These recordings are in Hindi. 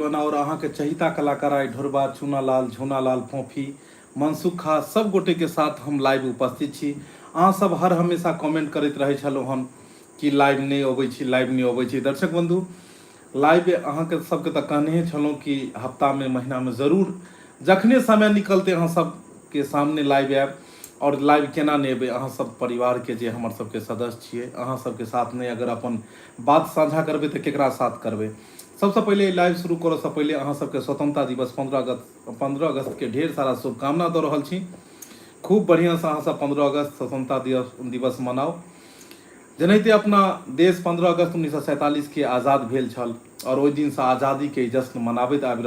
और अहाँ के चहिता कलाकार आइ ढोरबा चूनालाल झूनालाल फोफी मनसुख खा सब गोटे के साथ हम लाइव उपस्थित छी। अहाँ सब हर हमेशा कमेंट करैत रहे छलहुँ हन कि लाइव नहीं अबै छी, लाइव नहीं अबै छी। दर्शक बंधु लाइव अहाँ के सबके तऽ कहने छलहुँ कि हफ्ता में महीना में जरूर जखने समय निकलते अहाँ सब के सामने लाइव आयब। और लाइव केना नहीं अबै, अहाँ सब परिवार के जे हमर सबके सदस्य छियै, अहाँ सबके साथ नहीं अगर अपन बात साझा करबै तऽ केकरा साथ करबै। सबसे पहले लाइव शुरू करऽ से पहले अहाँ सबके स्वतंत्रता दिवस 15 अगस्त के ढेर सारा शुभकामना दऽ रहल छी। खूब बढ़िया से अहाँ सब 15 अगस्त स्वतंत्रता दिवस मनाओ। जेनाहिते अपना देश 15 अगस्त 1947 के आज़ाद भेल छल और ओहि दिन से आज़ादी के जश्न मनाबैत आबि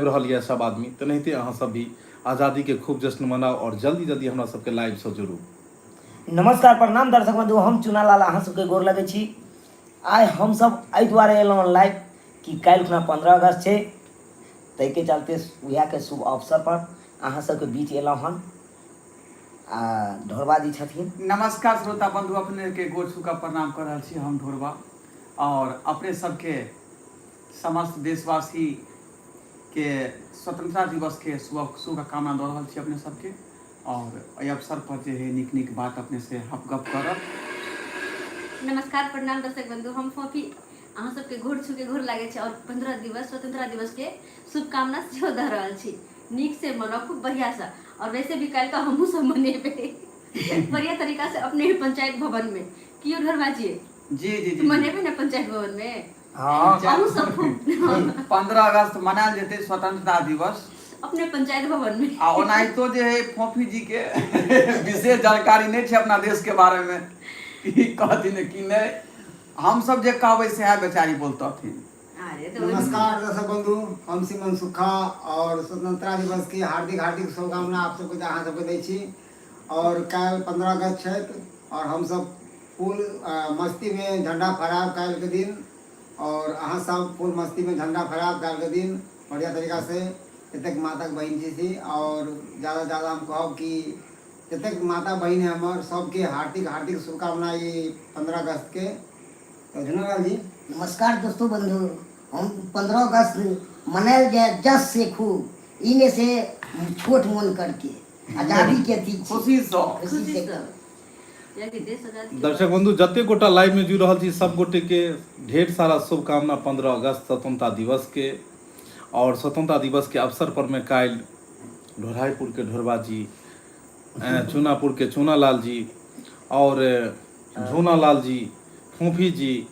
रहल यऽ सब आदमी, तेनाहिते अहाँ सब भी आज़ादी के खूब जश्न मनाओ और जल्दी जल्दी हमरा सबके लाइव से जुड़ू। नमस्कार प्रणाम दर्शक बंधु, हम चूनालाल अहाँ सबके गोर लगै छी। आइ हम सब एहि दुआरे एलहुँ लाइव कि काल्हि खुना 15 अगस्त छै, ताहिके चलते वएह के शुभ अवसर पर अहाँ सबके बीच एलहुँ हन। ढोरबा जी छथिन। नमस्कार श्रोता बंधु, अपने के गोर छू का प्रणाम कर रहा छी हम ढोरबा, और अपने सबके समस्त देशवासी के स्वतंत्रता दिवस के शुभकामना दऽ रहल छी अपने सबके। और एहि अवसर पर जे है निक निक बात अपने से हम गप करब। नमस्कार प्रणाम दर्शक बंधु, हम फोफी अहाँ सबके घोर छू के घोर लागे छै और 15 दिवस स्वतंत्रता दिवस के शुभकामना सेहो दऽ रहल छी। नीक से मनाओ, खूब बढ़िया से। और वैसे भी कल तो हमहू सब मनेबे बढ़िया तरीका से अपने पंचायत भवन में। क्यों ढोरबा जी? जी जी जी मनेबे ना पंचायत भवन में। हाँ, हमहू सब खूब 15 अगस्त मनायल जेतै स्वतंत्रता दिवस अपने पंचायत भवन में। आ ओनाहितो जे है फोफी जी के विशेष जानकारी नहीं है अपना देश के बारे में, कि कहथिन कि नहीं, हम सब जे कहबै से बेचारी बोलतथिन। नमस्कार दर्शक बंधु, हम श्री मनसुख खा और स्वतंत्रता दिवस की हार्दिक हार्दिक शुभकामना आप सबके अहाँ सबके दै छी। और कल 15 अगस्त छै और हम सब फुल मस्ती में झंडा फहराब कल के दिन, और अहाँ सब फुल मस्ती में झंडा फहराब कल के दिन बढ़िया तरीका से। जतेक माता बहन जी थी और ज़्यादा ज़्यादा हम कहब कि जतेक माता बहन है हमार सबके हार्दिक हार्दिक शुभकामना ये 15 अगस्त के। तो झूनालाल जी नमस्कार दोस्तों बंधु, हम 15 अगस्त मनायल जाए जस से खूब, इने से छोट मन करके आजादी के थी खुशी से। दर्शक बंधु जते गोटा लाइव में जुड़ रहल छी सब गोटे के ढेर सारा शुभकामना 15 अगस्त स्वतंत्रता दिवस के। और स्वतंत्रता दिवस के अवसर पर मैं काल ढोराईपुर के ढोरबा जी, चूनापुर के चूनालाल जी और झूनालाल जी, फोफी जी,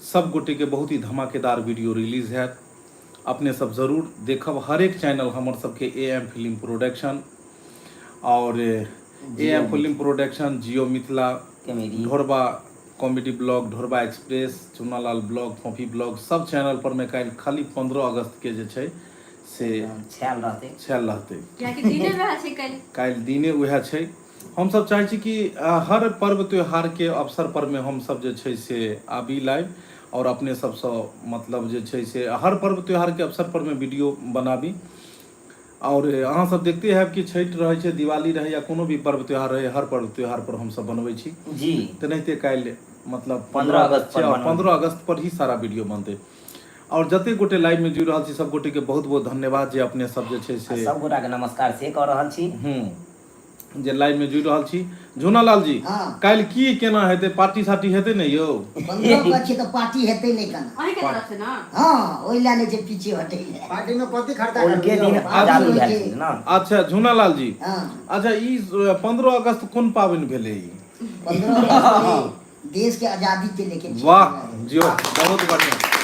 सब गोटे के बहुत ही धमाकेदार वीडियो रिलीज है। अपने सब जरूर देखब। हर एक चैनल हमर सबके AM फिल्म प्रोडक्शन और AM film production, Jio Mithila, Dhorba comedy blog, Dhorba express, Chunalal blog, Phophi blog, सब चैनल पर मैं कल खाली 15 अगस्त के जे छै से छायल रहते कल दिने वह छै। हम सब चाहे छी कि हर पर्व त्योहार के अवसर पर में हम सब जे छै से आबी लाइव और अपने सबसे मतलब जे छै से हर पर्व त्योहार के अवसर पर में वीडियो बनाबी। और अहाँ सब देखते हैं कि छठ रहे छै, दिवाली रहे या कोनो भी पर्व त्योहार रहे, हर पर्व त्योहार पर हम सब बनबै छी जी। तेनाहिते काल्हि मतलब 15 अगस्त छै और 15 अगस्त पर ही सारा वीडियो बनते। और जते गोटे लाइव में जुड़ रहल छी सब गोटे के बहुत बहुत धन्यवाद जे अपने सब जे छै से सब गोटा के नमस्कार से कह रहल छी। जे लाइव में जुड़ रहल छी। झूनालाल जी हाँ। काल्हि की केना हेतै, पार्टी सार्टी हेतै ने यौ? 15 अगस्त छै तो पार्टी हेतै नहीं कना। अहीं के तरफ से ना? हाँ, ओइ ला नहीं छै पीछे हटै है। पार्टी में कथी खर्चा उनके दिन आजादी भेल छै ना। अच्छा झूनालाल जी, हाँ, अच्छा ई 15 अगस्त कोन पाबनि भेलै ई? 15 अगस्त देश के आजादी के लेके। वाह जियो, बहुत बढ़िया।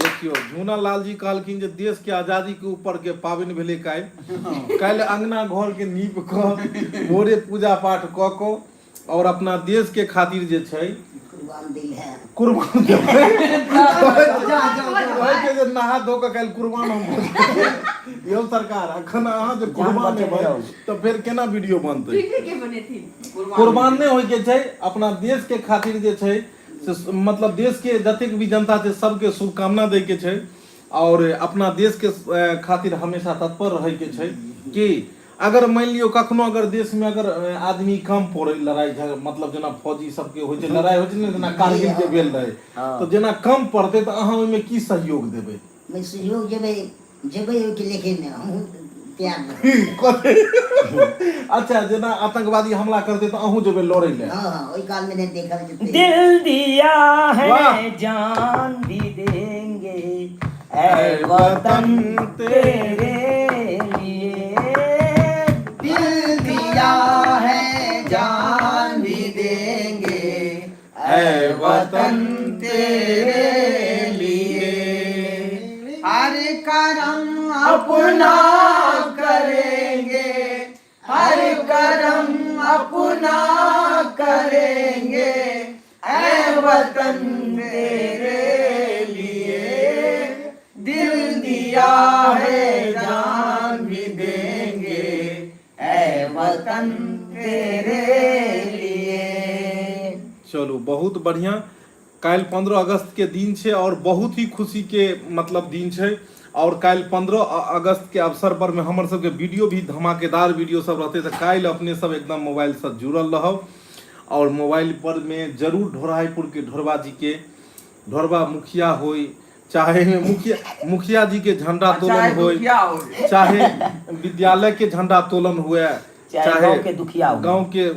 देखियो झूनालाल जी कहलखिन जे देश के आजादी के ऊपर के पाबनि भेलै काल्हि अंगना घर के नीप क भोरे पूजा पाठ क क और अपना देश के खातिर जे छै कुर्बान दिल है, कुर्बान जे नहा धो के काल्हि कुर्बान हम यौ सरकार अखन अहाँ जे कुर्बान हेबै तो फिर केना वीडियो बनतै? कुर्बान नहीं होय के छै, अपना देश के खातिर जे छै से मतलब देश के जतेक भी जनता छै सबके शुभकामना दै के छै और अपना देश के खातिर हमेशा तत्पर रहे के छै। कि अगर मान लियो कखनो अगर देश में अगर आदमी कम पड़े लड़ाई झगड़ा, मतलब जना फौजी सबके होय छै लड़ाई होय छै ने, जना कारगिल के भेल रहे, तो जना कम पड़ते तो अहाँ ओय में की सहयोग देबै? मैं सहयोग जेबै ओके लेखे में हम तैयार नहीं। अच्छा जेना आतंकवादी हमला करते तो अहूँ जेबै लड़ै ले। हाँ वही काल मैंने देखा जब दिल दिया वाह। है जान भी देंगे ऐ वतन तेरे लिए। दिल दिया है जान भी देंगे ऐ वतन तेरे लिए हर करम अपना करेंगे हर करम अपना करेंगे ऐ वतन तेरे लिए दिल दिया है जान भी देंगे ऐ वतन तेरे लिए। चलो बहुत बढ़िया। काल्हि 15 अगस्त के दिन छै और बहुत ही खुशी के मतलब दिन छै और काल्हि 15 अगस्त के अवसर पर में हमर सबके वीडियो भी धमाकेदार वीडियो सब रहते। तो काल्हि अपने सब एकदम मोबाइल से जुड़ल रहब और मोबाइल पर में जरूर ढोराईपुर के ढोरबा जी के ढोरबा मुखिया होई चाहे मुखिया जी के झंडा तोलन होई क्या हो चाहे विद्यालय के झंडा तोलन हुए चाहे गाँव के दुखिया हो। गाँव के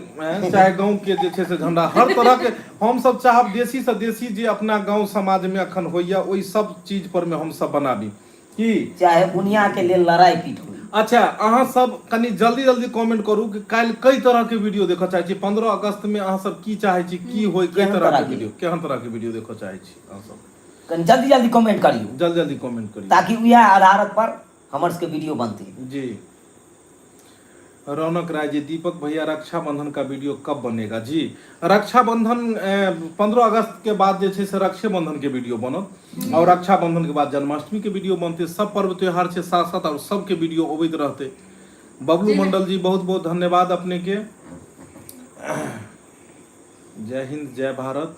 चाहे गाँव के जे छै से झंडा हर तरह के हम सब चाहब देशी से देशी जे अपना गाँव समाज में अखन होइया ओई सब चीज पर में हम सब बनाबी की चाहे दुनिया के लिए लड़ाई पीट हुई। अच्छा अहाँ सब कनी जल्दी जल्दी कमेंट करू कि काल्हि कई तरह के वीडियो देखऽ चाहै छी। 15 अगस्त में अहाँ सब की चाहै छी की होय कई तरह के वीडियो केहन तरह के वीडियो देखऽ चाहै छी अहाँ सब कनी जल्दी जल्दी कमेंट करियो जल्दी जल्दी कमेंट करिए ताकि वह आधार पर हमर सबके वीडियो बनते। जी। रौनक राय जी दीपक भैया रक्षाबंधन का वीडियो कब बनेगा? जी रक्षाबंधन 15 अगस्त के बाद जे छै से रक्षाबंधन के वीडियो बनत और रक्षाबंधन के बाद जन्माष्टमी के वीडियो बनते। सब पर्व त्योहार छै साथ साथ और सबके वीडियो अबैत रहते। बबलू मंडल जी बहुत बहुत धन्यवाद अपने के। जय हिंद जय भारत।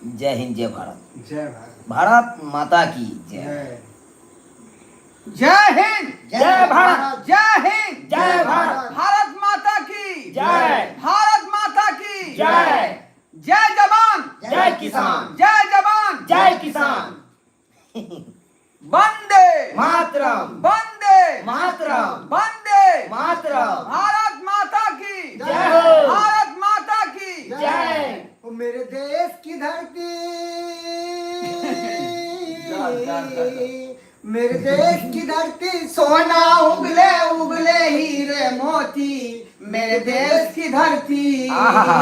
जय हिंद जय भारत। जय भारत भारत माता की जय। जय हिंद जय भारत। जय हिंद जय भारत। भारत माता की जय। भारत माता की जय। जय जवान जय किसान। जय जवान जय किसान। वंदे मातरम। वंदे मातरम। वंदे मातरम। भारत माता की जय हो। भारत माता की जय। ओ मेरे देश की धरती मेरे देश की धरती सोना उगले उगले हीरे मोती मेरे देश की धरती। आहा।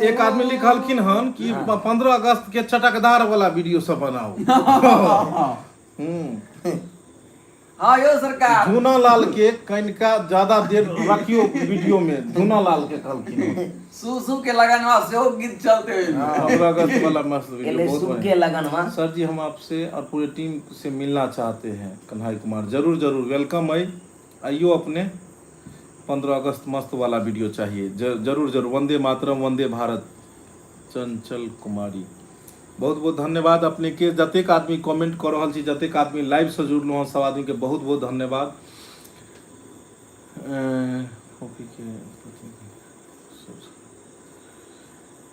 एक आदमी लिखलखिन हन कि 15 अगस्त के चटकदार वाला वीडियो सब बनाओ। हाँ यो सरकार झूना लाल के कनिका ज्यादा देर रखियो वीडियो में झूना लाल के कहलखिन सुसु के लगनवा से वो गीत चलते हुए 15 अगस्त वाला मस्त वीडियो एले बहुत सुन के बढ़िया। लगनवा। सर जी हम आपसे और पूरे टीम से मिलना चाहते हैं। कन्हैया कुमार जरूर जरूर वेलकम है। आइयो अपने 15 अगस्त मस्त वाला वीडियो चाहिए जरूर जरूर। वंदे मातरम वंदे भारत। चंचल कुमारी बहुत बहुत धन्यवाद अपने के। जतेक आदमी कमेंट कर रहा छी जतेक आदमी लाइव से जुड़ल हँ सब आदमी के बहुत बहुत धन्यवाद।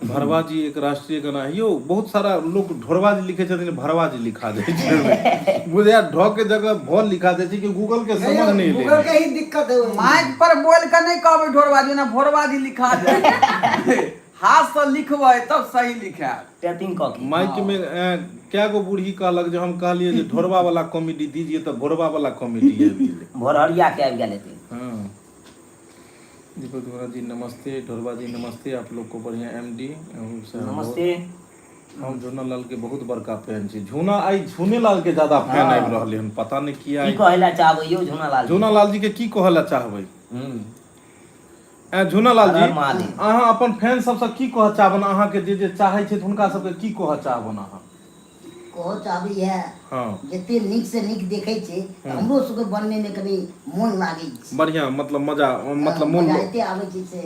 भरवा जी एक राष्ट्रीय गाना है यो बहुत सारा लोग ढोरवा जी लिखे छथिन भरवा जी लिखा दे छै बुझे ढ के जगह भ लिखा दे छै कि गूगल के समझ नहीं ले गूगल के ही दिक्कत है माइक पर बोल कर नहीं कहबे ढोरबाजी ना भोरबाजी लिखा दे हाथ से लिखबै तब सही लिखा टैपिंग क के। माइक में क्या गो बूढ़ी कहलक जो हम कहलिए जे ढोरवा वाला कॉमेडी दीजिए तो भोरवा वाला कॉमेडी है। भोरहरिया के आबि गेल हेतै। हाँ दीपक दुबरा जी नमस्ते। ढोरबा जी नमस्ते। आप लोग को बढ़िया एमडी नमस्ते। हम झूना लाल के बहुत बड़का फैन छी। झूना आई झूने लाल के ज्यादा फैन आबि रहले हन पता नहीं किया। की कहला चाहबै यौ झूना लाल? झूना लाल जी के की कहला चाहबै? झूना लाल जी हर हर महादेव। अहाँ अपन फैन सबसे की कह चाहबन? अहाँ के जे चाहै छै हुनका सबके की कह चाहबन अहाँ? कहो चाहबै है हाँ जते नीक से नीक देखै छै हमरो सबके बनने में कभी मन लागे छै। बढ़िया मतलब मजा मतलब मजा मन एते आबै छै से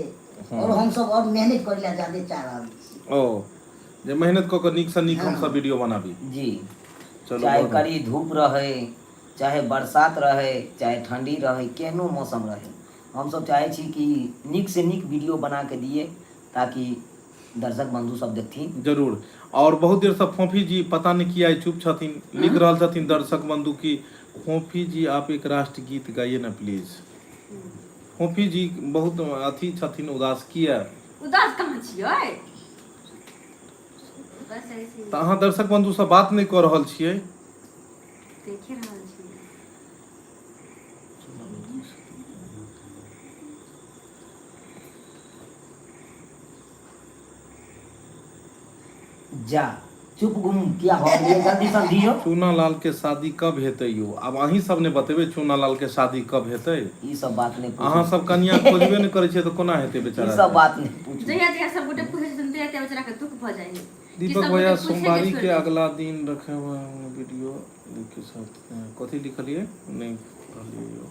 और हम सब और मेहनत करै ला ज्यादा चाह रहल छी। ओ जे मेहनत क के नीक से नीक हम सब वीडियो बनाबी। जी चलो चाहे बहुत- कड़ी धूप रहे चाहे बरसात रहे चाहे ठंडी रहे केहनो मौसम रहे हम सब चाहे छी कि नीक से नीक वीडियो बना के दिए ताकि दर्शक बंधु सब देखथिन। जरूर। और बहुत देर से फोफी जी पता नहीं किया चुप छथिन, लिख रहा छथिन दर्शक बंधु की फोफी जी आप एक राष्ट्रगीत गाइए ना प्लीज। फोफी जी बहुत अथी छथिन, उदास किया। उदास कहाँ छियै, बस ऐसे ही तो अहाँ दर्शक बंधु से बात नहीं कर रहल छियै। देखे रहल छियै। जा चुप गुम क्या हो गया, जल्दी से दियो। चूना लाल के शादी कब हेतै यो? अब अहीं सब ने बतेबे चूना लाल के शादी कब हेतै। ई सब बात नहीं अहाँ पूछो, सब कनिया खोजबे नहीं करे छियै तो कोना हेतै ई बेचारा सब के? बात नहीं पूछो। जहिया जहिया सब गोटे पूछे छथिन तहिया तहिया बेचारा के दुख भ जाइ है। दीपक भैया सोमवारी के अगला दिन रखे हुए वीडियो के साथ कथी लिखलिए नहीं पढ़लिए यो।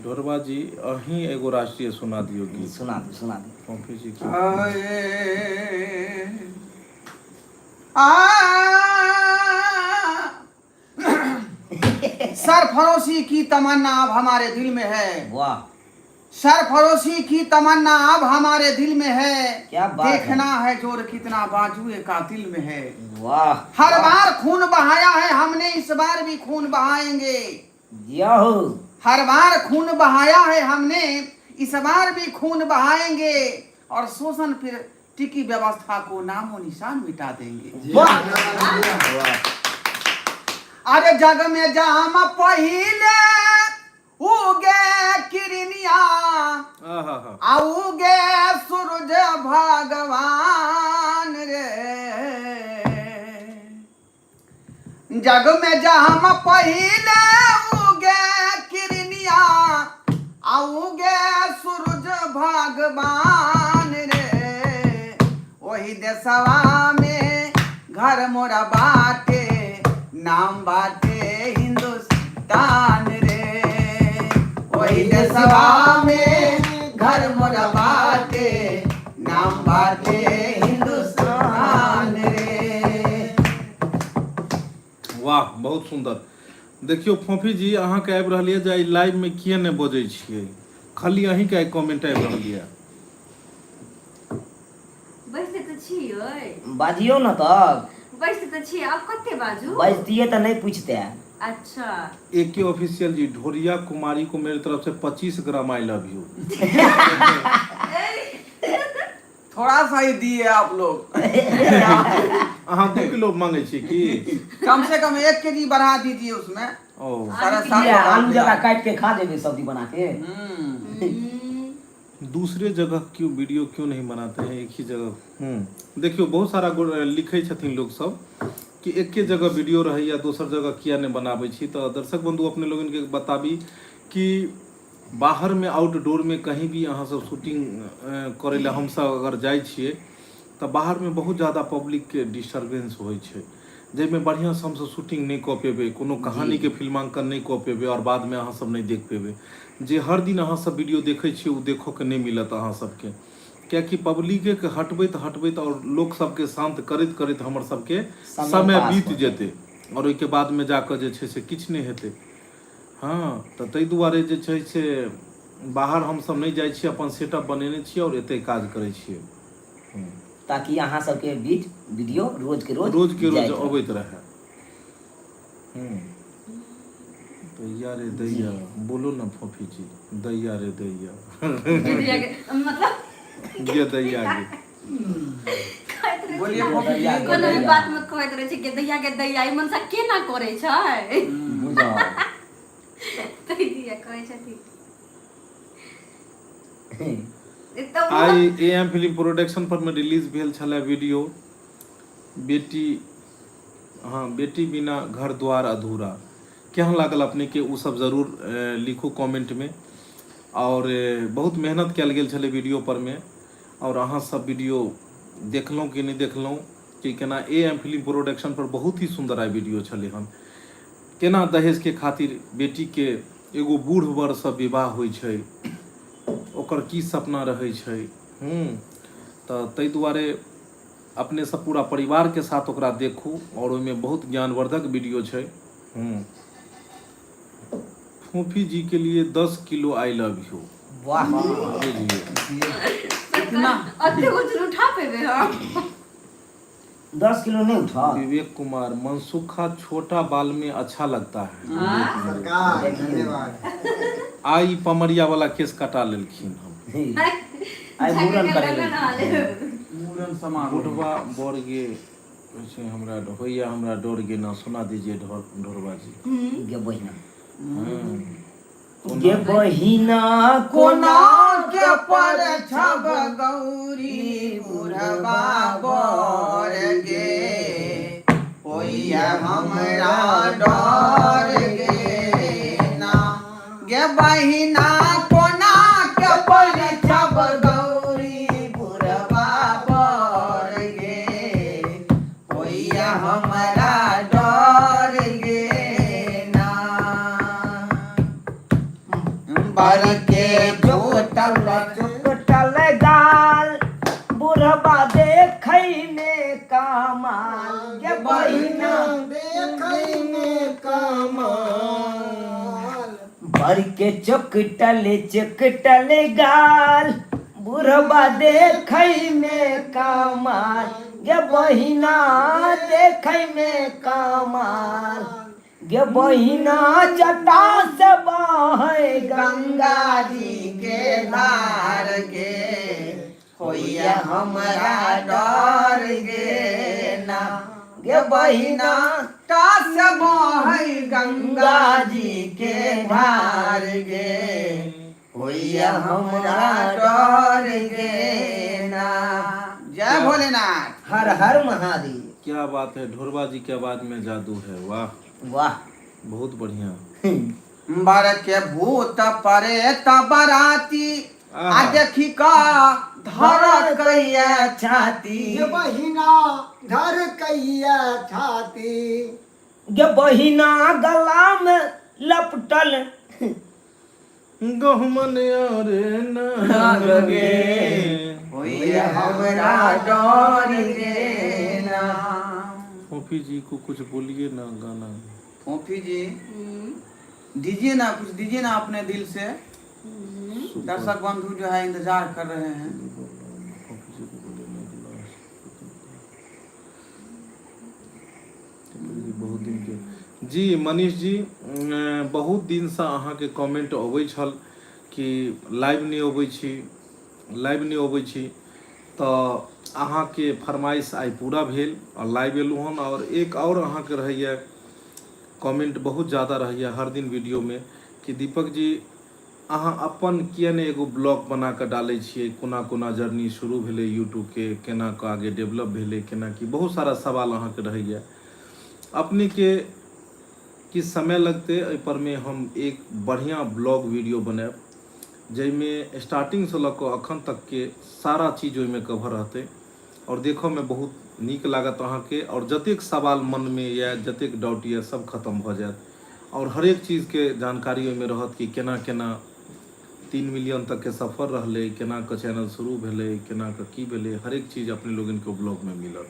ढोरबा जी अहीं एगो राष्ट्रीय सुना दियो गीत। सुना दे। फोफी जी की सरफरोशी की तमन्ना अब हमारे दिल में है, वाह सरफरोशी की तमन्ना अब हमारे दिल में है, क्या बात है। देखना है जोर कितना बाजुए कातिल में है। वाह हर बार खून बहाया है हमने, इस बार भी खून बहाएंगे। जिया हो। हर बार खून बहाया है हमने, इस बार भी खून बहाएंगे और शोषण फिर टिकी व्यवस्था को नामो निशान मिटा देंगे। वाह अरे जग में जाम पहिले उगे किरनिया, उगे सूरज भगवान रे। जग में जाम पहिले उगे किरनिया, उगे सूरज भगवान रे। वही देशवा में घर मोरा बाटे, नाम बाटे हिंदुस्तान रे। वही देशवा में घर मोरा बाटे, नाम बाटे हिंदुस्तान रे। वाह बहुत सुंदर। देखियो फोफी जी अहाँ के आबि रहलिए जे लाइव में किए ने बजै छियै, खाली अहीं के कमेंट आबि रहलिए। बैसते तऽ छियै, बाजियो न तब। बैसते तऽ छियै, आब कते बाजू? बजतिए तो नहीं पूछते। अच्छा एके ऑफिशियल जी ढोरिया कुमारी को मेरी तरफ से 25 ग्राम आई लव यू। थोड़ा सा ही दिए आप लोग। अहाँ 2 किलो मांगे छी की? कम से कम 1 केजी बढ़ा दीजिए उसमें। ओ सारा ये आलू जरा काट के खा देबे सब्जी बना के। दूसरे जगह क्यों वीडियो क्यों नहीं बनाते हैं, एक ही जगह? देखियो बहुत सारा लिखे छथिन लोग सब कि एक के जगह वीडियो रहे या दोसर जगह किया नहीं बनाबै छी। तो दर्शक बंधु अपने लोगन के बताबी कि बाहर में आउटडोर में कहीं भी अहाँ सब शूटिंग करे ला हम सब अगर जाय छियै तो बाहर में बहुत ज़्यादा पब्लिक के डिस्टर्बेंस होइ छै, जाहिमे बढ़िया से हम सब शूटिंग नहीं कऽ पेबै, कोनो कहानी के फिल्मांकन नहीं कऽ पेबै और बाद में अहाँ सब नहीं देख पेबै। जे हर दिन अहाँ सब वीडियो देखै छियै ओ देखो के नहीं मिलत अहाँ सबके, कियाकि पब्लिके के हटबैत और लोक सबके शांत करैत करैत हमर सबके समय बीत जेतै और ओइके बाद में जाकर जे छै से किछु नहीं हेतै। हाँ तो ताहि दुआरे जे छै से बाहर हम सब नहीं जाइ छियै, अपन सेटअप बनेने छियै और एतै काज करै छियै ताकि अहाँ सबके बीच वीडियो रोज के रोज अबैत रहे। दैया रे दैया, बोलो ना फोफी जी, दैया रे दैया। मतलब ये दैया गे बोलिए फोफी जी। कोनो भी बात में कहैत रहै छै कि दैया के दैया, ई मनसा केना करै छै? बुझौ तै दिया कहै छथिन। आई एएम फिल्म प्रोडक्शन पर में रिलीज भेल छले वीडियो बेटी, हाँ बेटी बिना घर द्वार अधूरा। केहन लागल अपने के उ सब जरूर लिखू कमेंट में। और बहुत मेहनत कयल गेल छले वीडियो पर में और अहाँ सब वीडियो देखलहुँ कि नहीं देखलहुँ कि केना एएम फिल्म प्रोडक्शन पर बहुत ही सुंदर आई वीडियो छले हन। केना दहेज के खातिर बेटी के एगो बूढ़ वर से विवाह होइ छै, ओकर की सपना रहै छै। तो ताहि दुआरे अपने सब पूरा परिवार के साथ ओकरा देखू और ओहिमे बहुत ज्ञानवर्धक वीडियो छै। फूफी जी के लिए 10 किलो आई लव यू। वाह बुझिए इतना अते वजन उठा पेबे हम 10 किलो नहीं उठा। विवेक कुमार, मनसुखा छोटा बाल में अच्छा लगता है। सरकार धन्यवाद। आई पमरिया वाला केस कटा लेलखिन हम। आई मूरन करे मूरन समारोह बुढ़वा बोर गे वैसे हमरा होइया, हमरा डर गे ना, सुना दीजिए ढोरबा जी। गे बहिना हाँ। गे बहिना कोना के पर छब गौरी बुढ़वा बर गे, होइया हमरा डर गे ना। गे बहिना कोना के पर छब गौरी बुढ़वा बर गे, होइया हमरा डर गे ना। बर के जोतल चुकटल गाल बुढ़बा देखै में कमाल। गे बहिना देखै में कमाल। बर के चुकटल गाल बुढ़बा देखै में कमाल। गे बहिना देखै में कमाल। गे बहिना जटा से बहै गंगा जी के धार गे, होइया हमरा डर गे ना। गे बहिना टास बहै गंगा जी के धार गे, होइया हमरा डर गे ना। जय भोलेनाथ। हर हर महादेव। क्या बात है, ढोरबा जी के आवाज में जादू है। वाह, वाह बहुत बढ़िया। बर के भूत परेत बराती, आ देखी का धर कैया छाती। गे बहिना धर कैया छाती। गे बहिना गला में लपटल गहमन रे नाग गे, होइया हमरा डर गे ना। फोफी जी को कुछ बोलिए ना गाना। फोफी जी दीजिए ना, कुछ दीजिए ना अपने दिल से। दर्शक बंधु जो है इंतजार कर रहे हैं। फोफी जी को बोलिए ना। बहुत दिन के जी मनीष जी, बहुत दिन से अहाँ के कमेंट अबै छल कि लाइव नहीं अबै छी, तो अहाँ के फरमाइश आई पूरा भेल और लाइव एलू हन। और एक और अहाँ के रहैया कमेंट बहुत ज़्यादा रहैया हर दिन वीडियो में कि दीपक जी अहाँ अपन किया ने एगो ब्लॉग बना के डालै छियै, कोना जर्नी शुरू भेलै यूट्यूब के, केना के आगे डेवलप भेलै, केना की बहुत सारा सवाल अहाँ के रहैया। अपने के किस समय लगते एहि पर में हम एक बढ़िया ब्लॉग वीडियो बनाएब, जैमे स्टार्टिंग से लऽ अखन तक के सारा चीज ओहिमे कवर रहते और देखो में बहुत नीक लागत अहाँ के। और जतेक सवाल मन में या जतेक डाउट या सब खत्म भ जायत और हर एक चीज के जानकारी ओहिमे रहत कि केना 3 मिलियन तक के सफर रहले, केना के चैनल शुरू भेले, केना के की भेले, हर एक चीज अपने लोगन के ब्लॉग में मिलत।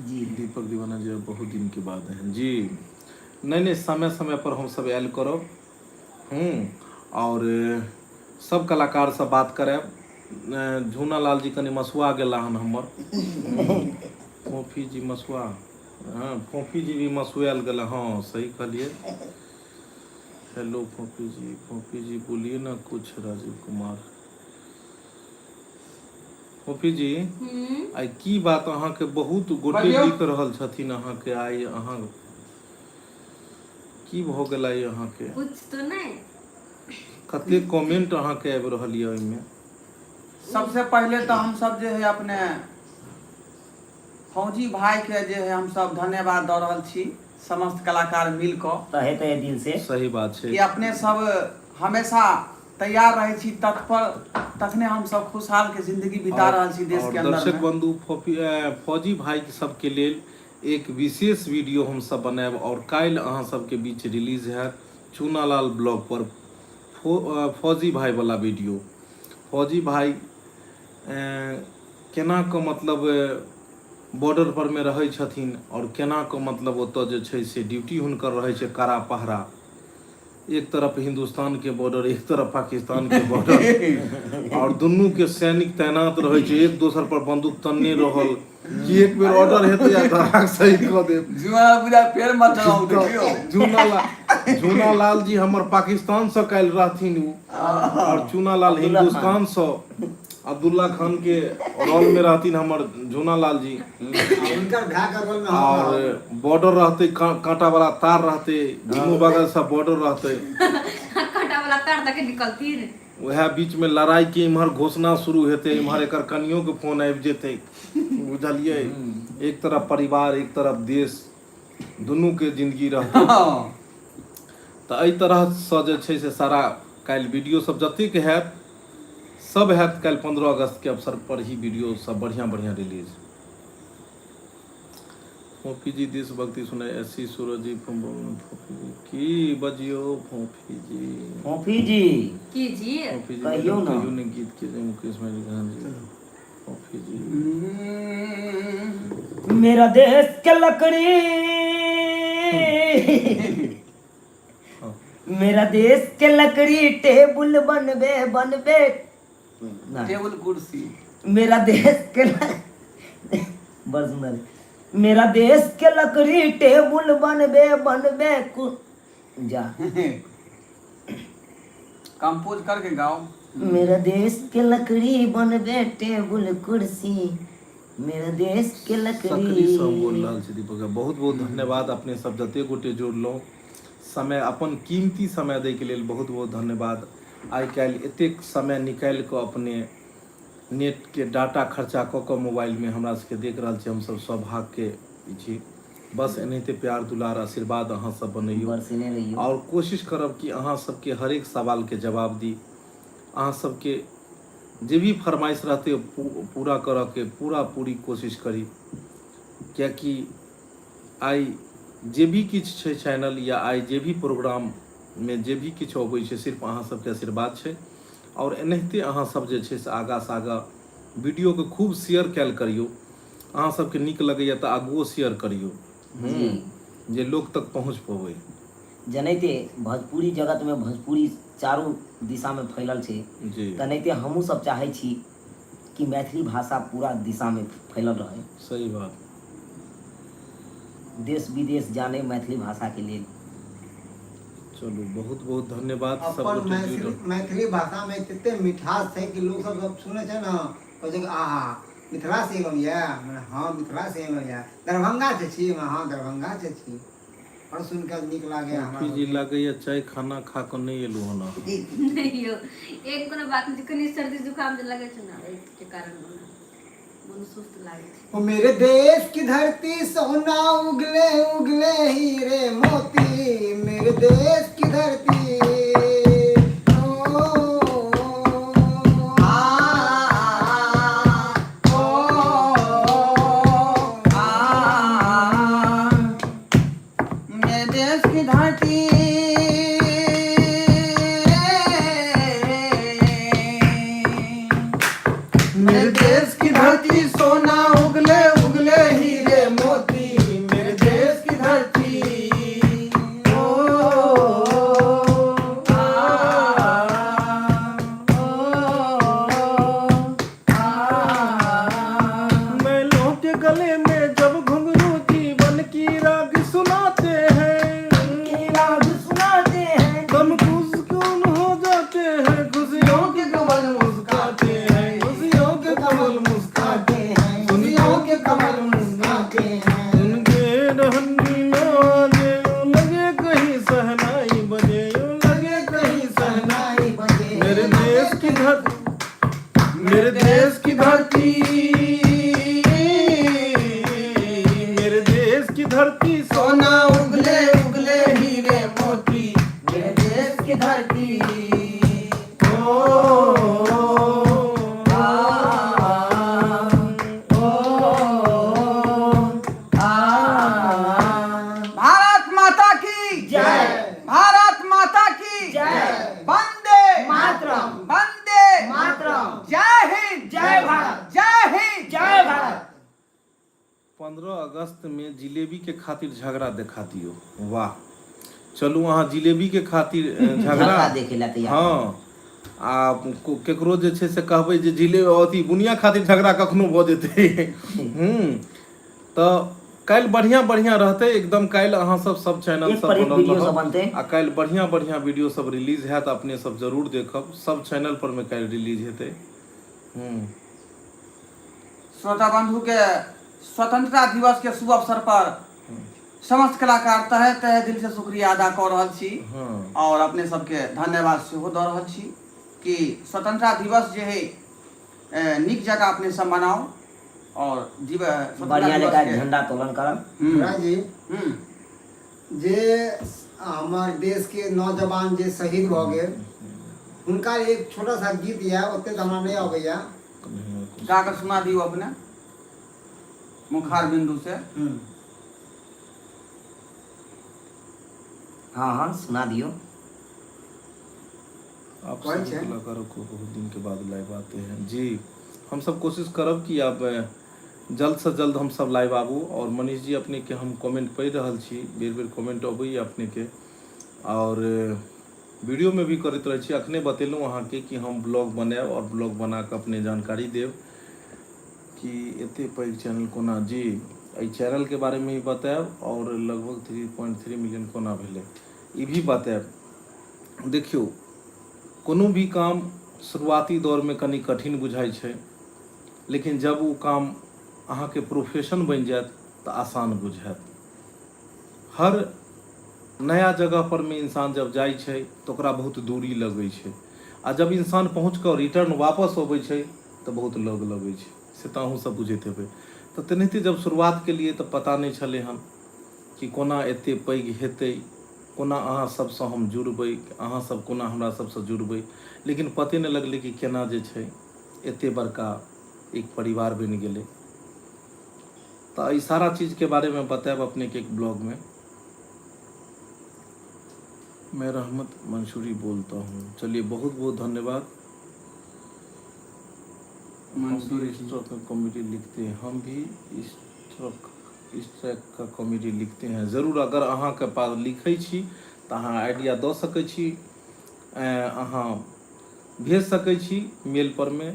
जी दीपक दीवाना जी बहुत दिन के बाद हैं जी। नहीं समय पर हम सब आयल करब। और सब कलाकार से बात करब। झूना लाल जी कनी मसुआ गेला हन हमर। फोफी जी मसुआ, हाँ फोफी जी भी मसुआल गेला। हाँ सही कहलिए। हेलो फोफी जी बोलिए ना कुछ। राजीव कुमार, फोफी जी आई की बात अहाँ के बहुत गोटे लिख रहल छथिन अहाँ के, आई अहाँ की भ गेला अहाँ के? कुछ तो नहीं। कते कमेंट अहाँ के आबि रहल है ओइमे? सबसे पहले तो हम सब जो है अपने फौजी भाई के जो है हम सब धन्यवाद दे रहल छी, समस्त कलाकार मिल कर। तहे दिल से सही बात है कि अपने सब हमेशा तैयार रहे छी, तत्पर, तखने हम सब खुशहाल के जिंदगी बिता रहल छी देश के अंदर दर्शक में। बंधु फौजी भाई सब के लेल एक विशेष वीडियो हम सब बनाएब और काल्हि अहाँ सब के बीच रिलीज है चूनालाल ब्लॉग पर फौजी भाई वाला वीडियो। फौजी भाई केना के मतलब बॉर्डर पर में रहै छथिन और केना के मतलब ओतऽ जे छै से ड्यूटी हुनकर रहै छै कड़ा पहरा। एक तरफ हिंदुस्तान के बॉर्डर, एक तरफ पाकिस्तान के बॉर्डर और दुनू के सैनिक तैनात रहे छै, एक दोसर पर बंदूक तन्ने रहल कि एक बेर ऑर्डर हेतै या धड़ाक शहीद कऽ देब। जुआ पूरा पेड़ मत चलाऊ देखियो। चूनालाल जी हमर पाकिस्तान से काल्हि रहथिन उ, और चूनालाल हिंदुस्तान से अब्दुल्ला खान के रोल में रहथिन हमर झूनालाल जी। उनकर भाई का रोल में हम और बॉर्डर रहते, कांटा वाला तार रहते, दोनों बगल से बॉर्डर रहते, कांटा वाला तार तक निकलती रे। वह बीच में लड़ाई के इम्हर घोषणा शुरू हेते, इम्हर एकर कनियों के फोन आबि जेते, बुझलिए। एक तरफ परिवार, एक तरफ देश, दुनू के जिंदगी रहते। तो एहि तरह से जे छै से सारा काल्हि वीडियो सब जतेक हैत सब हैत काल्हि 15 अगस्त के अवसर पर ही वीडियो सब बढ़िया बढ़िया रिलीज। फोफी जी देशभक्ति सुनाए, एससी सूरज जी फोफी जी की बजियो, फोफी जी की जी फोफी जी कहियो ना। कहियो ने गीत के जे मुकेश भाई खान जी फोफी जी। मेरा देश के लकड़ी, मेरा देश के लकड़ी टेबुल बनबे बनबे ना। टेबल कुर्सी। मेरा देश के बड़ सुंदर। मेरा देश के लकड़ी टेबुल बनबे बनबे जा कंपोज करके गाओ। मेरा देश के लकड़ी बनबे टेबुल कुर्सी, मेरा देश के सकरी से हम बोल लकड़ी। रहल छी दीपक भाई। बहुत बहुत धन्यवाद अपने सब जते गोटे जोड़लहुँ, समय अपन कीमती समय दै के लेल बहुत बहुत धन्यवाद। आइ काल्हि एतेक समय निकालि कऽ अपने नेट के डाटा खर्चा कऽ कऽ मोबाइल में हमरा सबके देख रहल छी, हमसब सौभाग्य के छी। बस एनाहिते प्यार दुलार आशीर्वाद अहाँ सब बनैयौ बरसने रहियो। और कोशिश करब कि अहाँ सबके हर एक सवाल के जवाब दी, अहाँ सबके जे भी फरमाइश रहते पूरा करऽ के पूरी कोशिश करी। कियाकि आइ जे भी किछु छै चैनल या आइ जे भी प्रोग्राम में जे भी किछु अबै छै सिर्फ अहाँ सबके आशीर्वाद छै। और एनाहिते अहाँ सब जे छै से आगाँ से आगाँ वीडियो के खूब शेयर कैल करियौ, अहाँ सबके नीक लगैया तऽ आगुओ शेयर करियौ जे लोग तक पहुँच पबै। जनैते भोजपुरी जगत में भोजपुरी चारों दिशा में फैलल छै, जी तनैते हमहूँ सब चाहै छी कि मैथिली भाषा पूरा दिशा में फैलल रहे, सही बात। देश विदेश जाने मैथिली भाषा के लिए। चलू बहुत बहुत धन्यवाद सब अपन गोटे जुड़ल। मैथिली भाषा में तते मिठास है कि लोग सब जब सुने छै ना कहै छै आहा मिथिला से एलहुँ या। हाँ मिथिला से एलहुँ या, दरभंगा से छी। हाँ दरभंगा से छी। और सुनकर नीक लागे फोफी जी हमरा। लागैया चाय खाना खा कऽ नहीं एलू हन। नहीं यो एक कोनो बात नहीं, कनी सर्दी जुकाम जे लगे छै ना ओइ के कारण मन सुस्त लागे छै। ओ मेरे देश की धरती सोना उगले उगले हीरे मोती, मेरे देश की धरती मेरे देश की धरती मेरे देश की धरती सोना उगले उगले हीरे मोती, मेरे देश की धरती बैलों के गले में जब घुंघरू जीवन की राग सुनाते हैं, राग सुनाते हैं, गम खुशकुन हो जाते हैं, खुशियों के कमल मुस्काते हैं, खुशियों के कमल मुस्काते हैं, दुनिया के कमल मुस्काते हैं। उनके रहनी नवाजे यूं लगे कहीं सहनाई बजे, यूं लगे कहीं सहनाई। नाई बजे मेरे देश की धरती, मेरे देश की धरती, मेरे देश की धरती सोना उगले उगले हीरे मोती, मेरे देश की धरती भारत माता की जय। भारत माता की जय। वंदे मातरम। वंदे मातरम। जय हिंद जय भारत। जय हिंद जय भारत। 15 अगस्त में जिलेबी के खातिर झगड़ा दिखा दियो, वाह। चलू अहाँ जिलेबी के खातिर झगड़ा झगड़ा देखे ला तैयार हाँ आ केकरो जे छै से कहबै जे जिलेबी अथी बुनिया खातिर झगड़ा कखनो भऽ जेतै तऽ काल्हि बढ़िया बढ़िया रहतै एकदम। काल्हि अहाँ सब चैनल एक सब पर एक बनल वीडियो सब रहत बनते। आ काल्हि बढ़िया बढ़िया वीडियो सब रिलीज हैत, अपने सब जरूर देखब, सब चैनल पर में काल्हि रिलीज हेतै। श्रोता बंधु के स्वतंत्रता दिवस के शुभ अवसर पर समस्त कलाकार तहे तहे दिल से शुक्रिया अदा कर रहल छी और अपने सबके धन्यवाद सेहो दऽ रहल छी कि स्वतंत्रता दिवस जे है नीक जगह अपने सब मनाओ और बढ़िया जगह झंडा तोलन करब। राजी जे हमार देश के नौजवान जे शहीद भऽ गेल हुनका एक छोटा सा गीत या ओते तऽ हमरा नहीं अबैया, गाकर सुना दियो अपने मुखार बिंदु से। हाँ हाँ सुना दियो। आप सब कलाकारों को बहुत दिन के बाद लाइव आते हैं जी। हम सब कोशिश करब कि अब जल्द से जल्द हम सब लाइव आबू। और मनीष जी अपने के हम कमेंट पढ़ि रहल छी, बेर बेर कमेंट अबैया अपने के और वीडियो में भी करते रहे छी। अखने बतेलूँ अहाँ के कि हम ब्लॉग बनाएब और ब्लॉग बना के अपने जानकारी देव कि एते पैघ चैनल कोना जी एहि चैनल के बारे में ही बताएब और लगभग 3.3 मिलियन कोना भेलै ई भी बताएब। देखियो कोनो भी काम शुरुआती दौर में कनी कठिन बुझाई छै, लेकिन जब वो काम अहाँ के प्रोफेशन बन जात तो आसान बुझात। हर नया जगह पर में इंसान जब जाय छै तो ओकरा बहुत दूरी लगे छै, आ जब इंसान पहुँच कर रिटर्न वापस अबै छै तो बहुत लग लगे छै, से तो अहूँ सब बुझैत हेबै। तो तेनाहिते जब शुरुआत के लिए तो पता नहीं छलै हन कि कोना एते पैघ हेतै, कोना अहाँ सबसँ हम जुड़बै, अहाँ सब कोना हमरा सबसँ जुड़बै, लेकिन पते नहीं लगलै कि केना जे छै एते बड़का एक परिवार बन गेलै। तो ई सारा चीज के बारे में बताएब अपने के एक ब्लॉग में। मैं रहमत मंसूरी बोलता हूँ। चलिए बहुत बहुत धन्यवाद। मंसूरी इस तरह का कॉमेडी लिखते हैं, हम भी इस तरह का कॉमेडी लिखते हैं। जरूर अगर अहाँ के पास लिखै छी तो अहाँ आइडिया दऽ सकै छी, अहाँ भेज सकै छी मेल पर में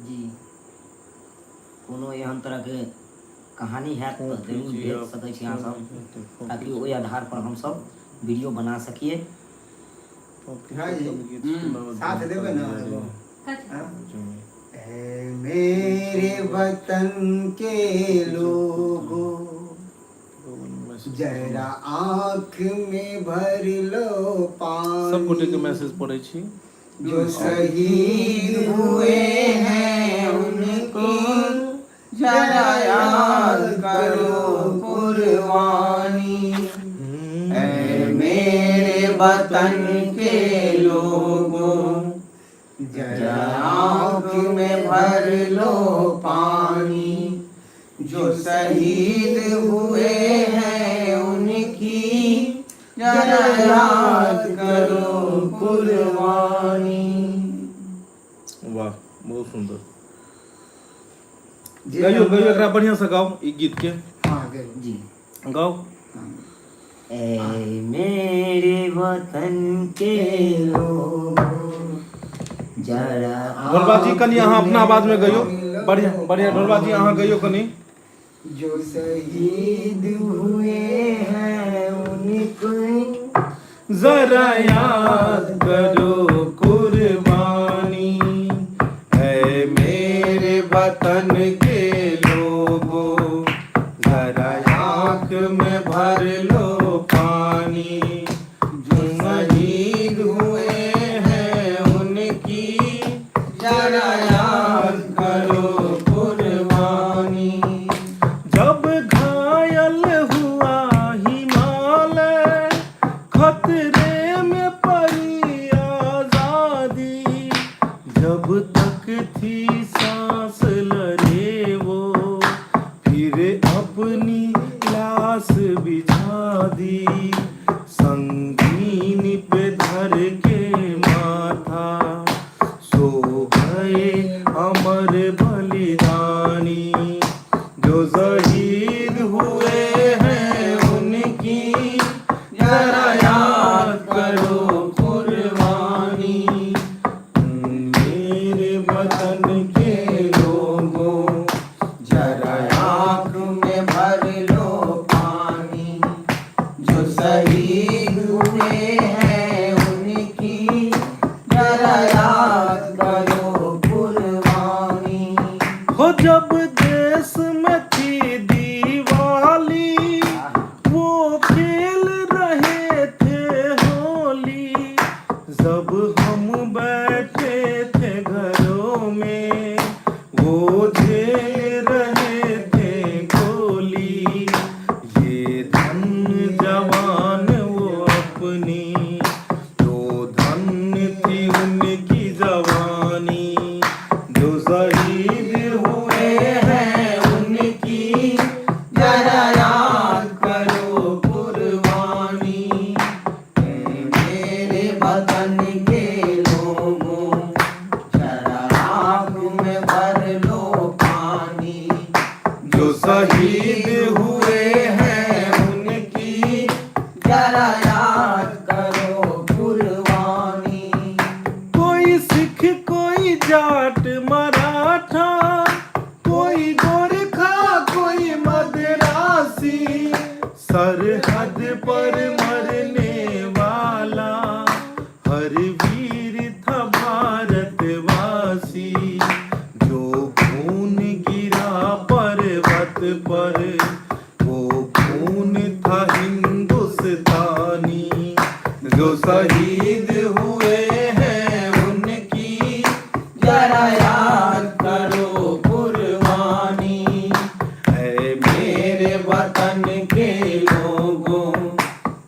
जी। कोनो एहन तरह के कहानी है तो जरूर भेज सकै छी अहाँ सब, ताकि ओहि आधार पर हम सब वीडियो बना सकिए। साथ देबे ना। ऐ मेरे वतन के लोगों जरा आँख में भर लो पानी। सब गोटे के मैसेज पढ़ै छी। जो शहीद हुए हैं उनको जरा याद करो कुर्बानी। ऐ मेरे वतन के लोगों जरा आँख में भर लो पानी। जो शहीद हुए हैं उनकी जरा याद करो कुर्बानी। वाह बहुत सुंदर। गाइयो गाइयो एकरा बढ़िया से गाओ ई गीत के। हाँ जी गाओ। ऐ मेरे वतन के लोगों जरा ढोलबा जी कनी अहाँ अपना आवाज में गाइयो, बढ़िया बढ़िया ढोलबा जी अहाँ गाइयो कनी। जो शहीद हुए हैं उनको जरा याद करो कुर्बानी। है मेरे वतन के लोगों जरा आँख में भर लो पानी। जो शहीद हुए हैं उनकी जरा याद करो कुर्बानी। जब घायल हुआ हिमालय खतरे में पड़ी आजादी। जब तक थी सांस लड़े वो फिर अपनी लाश बिछा दी। संगीन पे धर के माथा सो गए अमर बलिदानी। जो शहीद हुए हैं उनकी शहीद हुए हैं उनकी जरा याद करो कुर्बानी। हो जब देश में थी दिवाली वो खेल रहे थे होली, जब हम बैठे थे घरों में वो झेल रहे थे गोली। ये धन जवान वो अपनी, तो धन थी उनकी जवानी, जो शहीद हुए हैं उनकी जरा याद करो कुर्बानी। मेरे वतन के लोगों जरा आँख में भर लो पानी। जो शहीद हुए हैं उनकी जरा याद करो कुर्बानी। कोई सिख कोई जाट मराठा, कोई गोरखा कोई मद्रासी, सरहद पर मरने वाला हर वीर था भारतवासी। जो खून गिरा पर्वत पर वो खून था हिंदुस्तानी, जो शहीद हुए हैं उनकी जरा याद करो कुर्बानी। है मेरे वतन के लोगों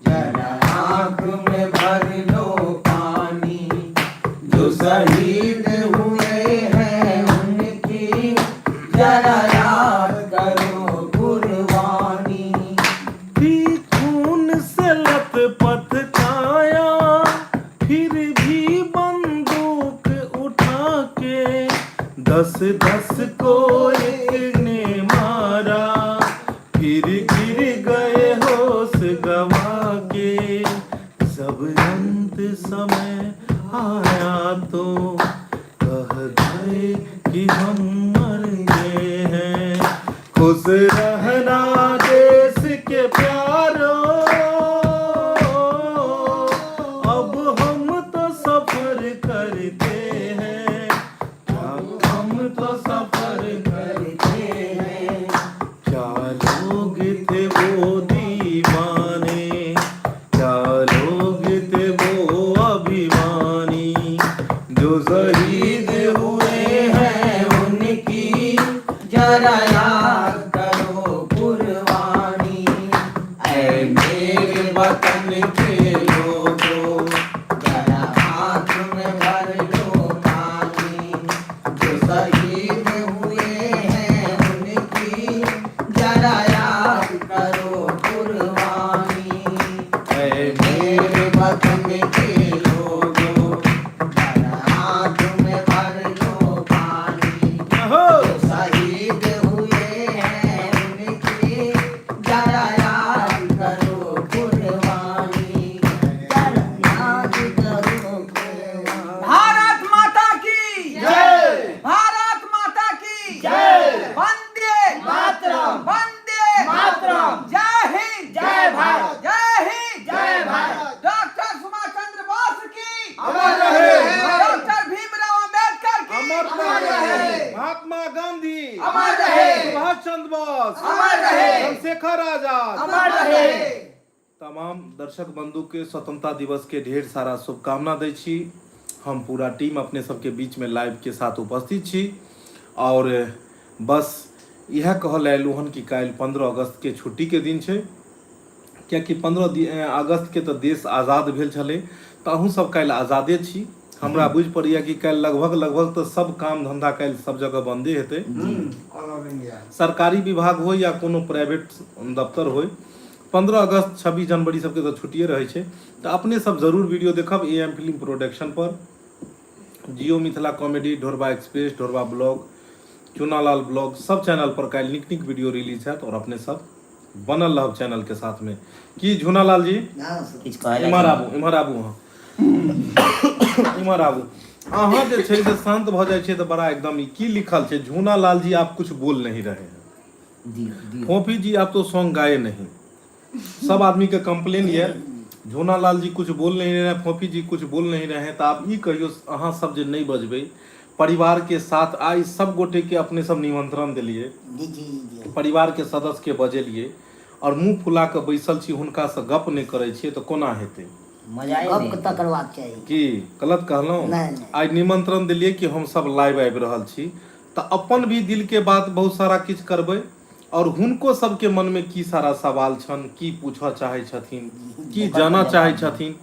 जरा आँख में भर लो पानी। जो शहीद हुए हैं उनकी जरा याद करो कुर्बानी। भी खून से लथपथ काया, फिर भी बंदूक उठा के 10-10 को एक ने मारा, फिर गिर गए होश गवा के। जब अंत समय आया तो कह गए कि हम मर गए हैं। खुश रहना देश के प्यारों, अब हम तो सफर करते हैं, अब हम तो सफर करते हैं। क्या लोग थे वो दीवाने, क्या लोग थे वो अभिमानी, जो शहीद हुए हैं उनकी जरा याद करो कुर्बानी। ऐ मेरे वतन के लोगों जरा आँख में भर लो पानी। जो शहीद हुए हैं उनकी जरा याद करो कुर्बानी। ऐ मेरे वतन के लोगों जरा आँख में भर लो पानी। हो शहीद हुए हैं उनकी जरा याद करो कुर्बानी। जरा याद करो भारत माता की जय। भारत माता की जय। वंदे मातरम। वंदे मातरम। जय हिंद जय भारत। जय हिंद जय भारत। डॉक्टर सुभाष चंद्र बोस की अमर रहे। डॉक्टर भीमराव अंबेडकर की अमर रहे। महात्मा गांधी, अमर रहे। सुभाष चंद्र बोस, अमर रहे। चंद्रशेखर आजाद। अमर रहे। तमाम दर्शक बंधु के स्वतंत्रता दिवस के ढेर सारा शुभकामना दै छी। हम पूरा टीम अपने सबके बीच में लाइव के साथ उपस्थित छी और बस यह कहल आयलू हन कि काल्हि 15 अगस्त के छुट्टी के दिन छै, कियाकि 15 अगस्त के तो देश आज़ाद भेल छलै, तो अहूँ सब काल्हि आज़ादे छी। हमरा बुझ पड़ैया कि काल्हि लगभग तो सब काम धंधा काल्हि सब जगह बंदे हेतै, सरकारी विभाग हो या कोनो प्राइवेट दफ्तर हो। 15 अगस्त 26 जनवरी सबके तो छुट्टिए रहे छै, तो अपने सब जरूर वीडियो देखब AM फिल्म प्रोडक्शन पर, Jio Mithila comedy, Dhorba express, Dhorba blog, Chunalal blog, सब चैनल पर काल्हि निक निक वीडियो रिलीज हैत और अपने सब बनल रहब चैनल के साथ में। की झुनालाल जी किछु कहले इम्हर आबू, इम्हर आबू, अहाँ इम्हर आबू। अहाँ जे छै से शांत भ जाइ छै तो बड़ा एकदम ई की लिखल छै, झूनालाल जी आप कुछ बोल नहीं रहे हैं, दियो फोफी जी आप तो सॉन्ग गाए नहीं, सब आदमी के कंप्लेन ये झूना लाल जी कुछ बोल नहीं रहे, फोफी जी कुछ बोल नहीं रहे हैं, तो आप ई कहियो अहाँ सब जे नहीं बजबै परिवार के साथ आई सब गोटे के अपने सब निमंत्रण दिलिए, जी जी जी परिवार के सदस्य के बजेलिए और मुंह फुला के बैसल छी, हुनका से गप नहीं करे छिए तो कोना हेतै? मजा गप नहीं तऽ करबाक चाही। की गलत कहलहुँ? नहीं, नहीं। आई निमंत्रण दिलिए कि हम सब लाइव आबि रहल छी, तो अपन भी दिल के बात बहुत सारा किछ करबै और हुनको सबके मन में की सारा सवाल छन, की पूछऽ चाहे छथिन, की जानऽ चाहे छथिन,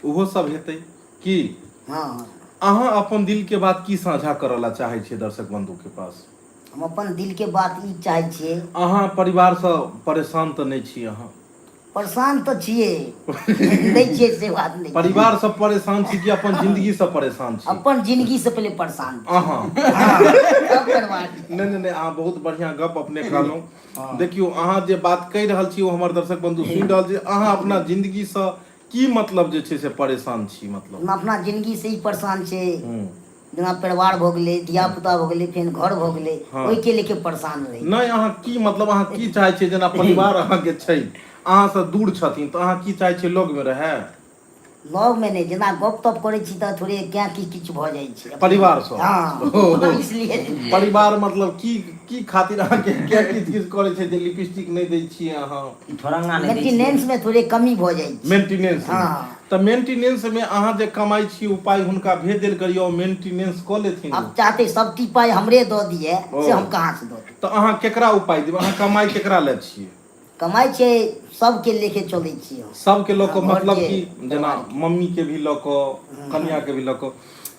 उहो सब हेतै की? हाँ अहाँ अपन दिल के बात की साझा करऽ ला चाहे छियै दर्शक बंधु के पास? हम अपन दिल के बात ई चाहे छियै, अहाँ परिवार से परेशान तो नहीं छी? अहाँ परेशान तऽ छियै, नहि छियै से बात नहीं। परिवार से परेशान छी कि अपन जिंदगी से परेशान छी? अपन जिंदगी से पहले परेशान छी। अहाँ तब करबाक छै। नहीं अहाँ बहुत बढ़िया गप अपने कहलहुँ। देखियो अहाँ जे बात कहि रहल छी वो हमर दर्शक बंधु सुनि रहल छी, अहाँ अपना जिंदगी से की मतलब जे छै से परेशान छी? मतलब हम अपना जिंदगी से ही परेशान छै, हम्म। जेना परिवार भऽ गेलै, धिया पुता भऽ गेलै, फेर घर भऽ गेलै, हाँ। ओहिके लेके परेशान रही। नहीं अहाँ की मतलब अहाँ की चाहे छियै? जेना परिवार अहाँके छै, अहाँ से दूर छथिन, तो अहाँ की चाहे छियै लग में रहे? लग में नहीं, जेना गप तप करै छी तऽ थोड़े क्या की किछ भऽ जाइ छै परिवार से? हाँ इसलिए परिवार मतलब की खातिर अहाँके क्या किछ करे छै जे लिपस्टिक नहीं दै छियै अहाँ? ठोरंगा नहीं दै छियै। मेंटेनेंस में थोड़े कमी भऽ जाइ छै। मेंटेनेंस हाँ। तो मेंटेनेंस में अहाँ जे कमाई छी उपाय हुनका भेज देल करियो, मेंटेनेंस कऽ लेथिन। अब चाहते सब टी पाई हमरे दऽ दिए ओ। से हम कहाँ से दऽ दी? तो अहाँ केकरा उपाय देबै? अहाँ कमाई केकरा ले छियै? कमाई छै सबके लेके चलै छियै हम। सबके लोग हाँ, मतलब घर के, कि जेना परिवार के। मम्मी के भी लोग, कन्या के भी लोग।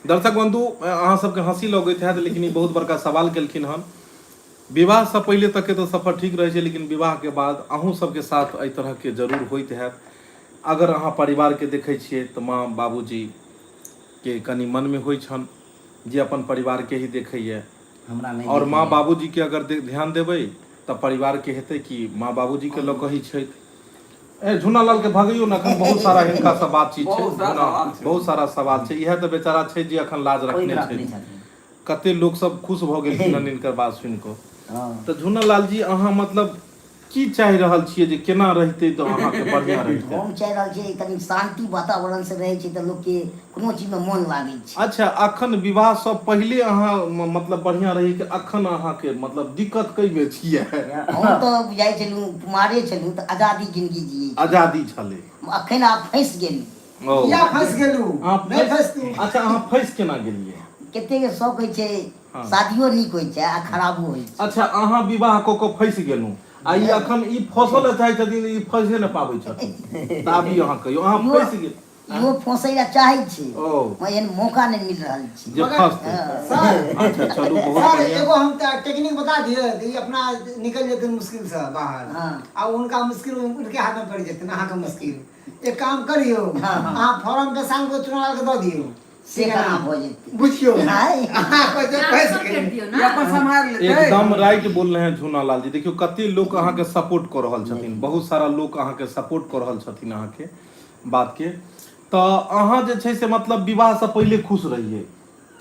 दर्शक बंधु अहाँ सबके हंसी लगैत हैत, लेकिन ई बहुत बड़का सवाल केलखिन हन। विवाह से पहले तक के तो सफर ठीक रहे छै, लेकिन विवाह के बाद अहूँ सबके साथ एहि तरह के जरूर होइत हैत। अगर अहाँ परिवार के देखै छियै तो माँ बाबूजी के कनि मन में होइ छन जे अपन परिवार के ही देखैए, हमरा नहीं और देखैए। माँ बाबूजी के अगर ध्यान देबै तऽ परिवार के हेतै कि माँ बाबूजी के लऽ कही छै। ए झूना लाल के भगैयो न, अखन बहुत सारा हिनका से बातचीत छै, बहुत सारा सवाल छै। बहुत सारा सवाल छै। इएह तऽ बेचारा छै जे अखन लाज कोई रखने बात छै। नहीं छथिन। कते लोग सब खुश भऽ गेलखिन हन हिनकर बात सुनि कऽ। हाँ। तऽ झूना लाल जी अहाँ मतलब की चाहि रहल छियै जे केना रहितै तऽ अहाँके बढ़िया रहितै? हम चाहि रहल छियै कनि शांति वातावरण से रहै छै तऽ लोकके कोनो चीज में मन लागै छै। अच्छा अखन विवाह से पहिले अहाँ मतलब बढ़िया रही कि अखन अहाँके मतलब दिक्कत कई बेर छियै? हम तऽ बुझाइ छलहुँ कुमारे छलहुँ तऽ आजादी जिंदगी जियै छी। आजादी छलै। अखन आब फँसि गेली। ओ किया फंस गेलू? अहाँ नहीं फंसतू। अच्छा अहाँ फँसि केना गेलियै? कते के शौक होइ छै, हाँ। शादियो नीक होइ छै आ खराबो होइ छै। अच्छा अहाँ विवाह कऽ कऽ फँसि गेलहुँ आ ई अखन ई फँसल चाहै छथिन, ई फँसे नहि पाबै छथिन, तऽ आब ई अहाँ कहियौ अहाँ फँसि गेल। इहो फँसै लए चाहै छै, ओ मगर एहन मौका नहीं मिल रहल छै। जे फँसतै। सर अच्छा चलू बहुत सर बढ़िया। एगो हम टेक्निक बता दिए कि अपना निकल जेते मुश्किल से बाहर। हाँ। अब उनका मुश्किल उनके हाथ में पड़ जेते ना, अहाँके मुश्किल। एक काम करियो, हाँ, हाँ। अहाँ फॉर्म पे साइन को चुनाव के दऽ दियो, से केना भऽ जेतै? बुझियो नहीं। अहाँ को जे फंस ट्रांसफर कर गेल। दियो ये ना। अपन संभाल लेतै। एकदम राइट बोल रहे हैं झूना लाल जी। देखियो कते लोग अहाँके सपोर्ट कऽ रहल छथिन, बहुत सारा लोग अहाँके सपोर्ट कऽ रहल छथिन अहाँके बात के। तऽ अहाँ जे छै से मतलब विवाह से पहिले खुश रहिए?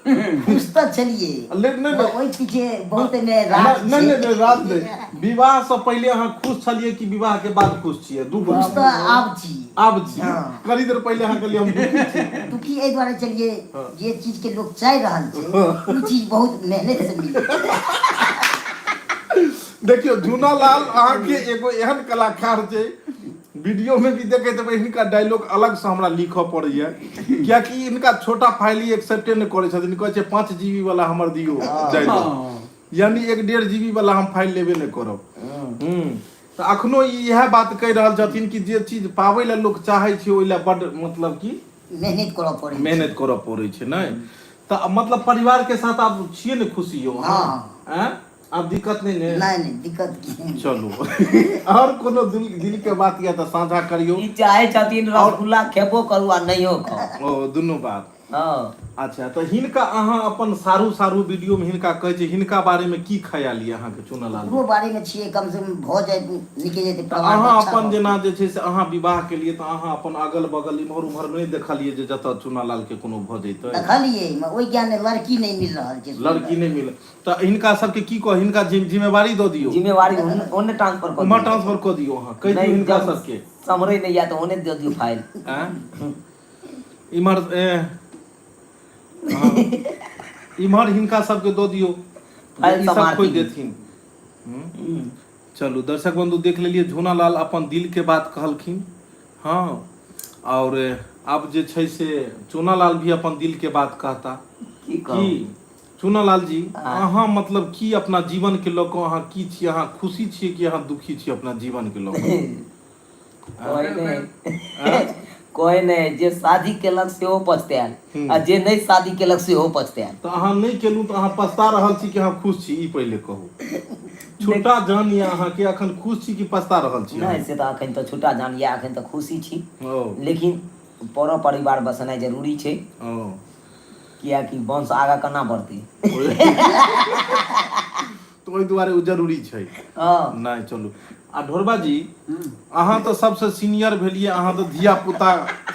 खुश तऽ छलियै, लेकिन नहीं ओहि पीछे बहुत एहिमे राज छै। नहीं रात नहीं। विवाह से पहिले अहाँ खुश छलिए कि विवाह के बाद खुश छियै? दू खुश बात तऽ आब छी। आब छी। हाँ। कनी देर पहिले अहाँ कहलिए हम दुखी छी। दुखी एहि दुआरे छलियै हाँ। जे चीज के लोग चाहि रहल छै ओ चीज बहुत मेहनत से मिलै छै। देखियो झूना लाल अहाँके एगो एहन कलाकार छै, वीडियो में भी देखैत हेबै हिनका डायलॉग अलग से हमरा लिखऽ पड़ैया, कियाकि इनका छोटा फाइल ही एक्सेप्टे नहीं करै छथिन। कहै छै 5 GB वाला हमर दियो डायलॉग, यानी 1.5 GB वाला हम फाइल लेबे नहीं करब। तऽ अखनो इएह बात कहि रहल छथिन कि जे चीज पाबै ला लोग चाहै छै ओइ ला बड मतलब कि मेहनत करऽ पड़ै छै। मेहनत करऽ पड़ै छै नै। तऽ मतलब परिवार के साथ आप छियै ने खुशी हो? हाँ। हैं? अब दिक्कत नहीं ने? नहीं दिक्कत की। चलू और कोनो दिल के बात या तऽ साझा करियो। ई चाहे छथिन रसगुल्ला खेबो करू आ नहियो खाओ। ओ दुनू बात। हाँ अच्छा तो हिनका अहाँ अपन सारू वीडियो में हिनका कहै छै हिनका बारे में की ख्याल ये अहाँ के चुनलाल ओकरो बारे में छियै कम से कम भऽ जाए निकलि जेतै तऽ प्रमाण अहाँ अच्छा अपन भऽ जेना जे छै से अहाँ विवाह के लिए तऽ अहाँ अपन अगल बगल इम्हर उम्हर नहीं देखलिए जे जतऽ चुनालाल के कोनो भऽ जैतै देखलियै ओहि ज्ञान लड़की नहीं मिल रहल छै लड़की नहीं मिले तऽ हिनका सबके की कह हिनका जिम्मेवारी दऽ दियौ जिम्मेवारी ओने ट्रांसफर कर उम्हर ट्रांसफर कऽ दियौ अहाँ कहि दियौ हिनका सबके समरे नहीं या तो ओने दे दियो फाइल आँ? इम्हर हाँ, इम्हर हिनका सबके दऽ दियौ फाइल ई सब समाप्ति। खोइ देथिन चलू दर्शक बंधु देख लेलिए झूनालाल अपन दिल के बात कहलखिन हाँ और अब जे छै से चूनालाल भी अपन दिल के बात कहता की कहू कि चूनालाल जी हाँ। अहाँ मतलब की अपना जीवन के लऽ कऽ अहाँ की छी अहाँ खुशी छियै कि अहाँ दुखी छी अपना जीवन के लऽ कऽ कोई नहीं जे शादी केलक सेहो पछतायल आ जे नहीं शादी केलक सेहो पछतायल तऽ अहाँ नहीं केलू तऽ अहाँ पछता रहल छी कि अहाँ खुश छी ई पहिले कहू छुट्टा जान या अहाँ के अखन खुश छी कि पछता रहल छी नहीं से तो अखन तो छूटा जान या अखन तो खुशी छी ओ लेकिन पर परिवार बसनाइ जरूरी छै ओ कियाकि वंश आगा केना बढ़तै तो ओहि दुआरे ओ जरूरी छै हाँ नहीं चलू आ ढोरबा जी अहाँ तो सबसे सीनियर भेलिए अहाँ तो धिया पुता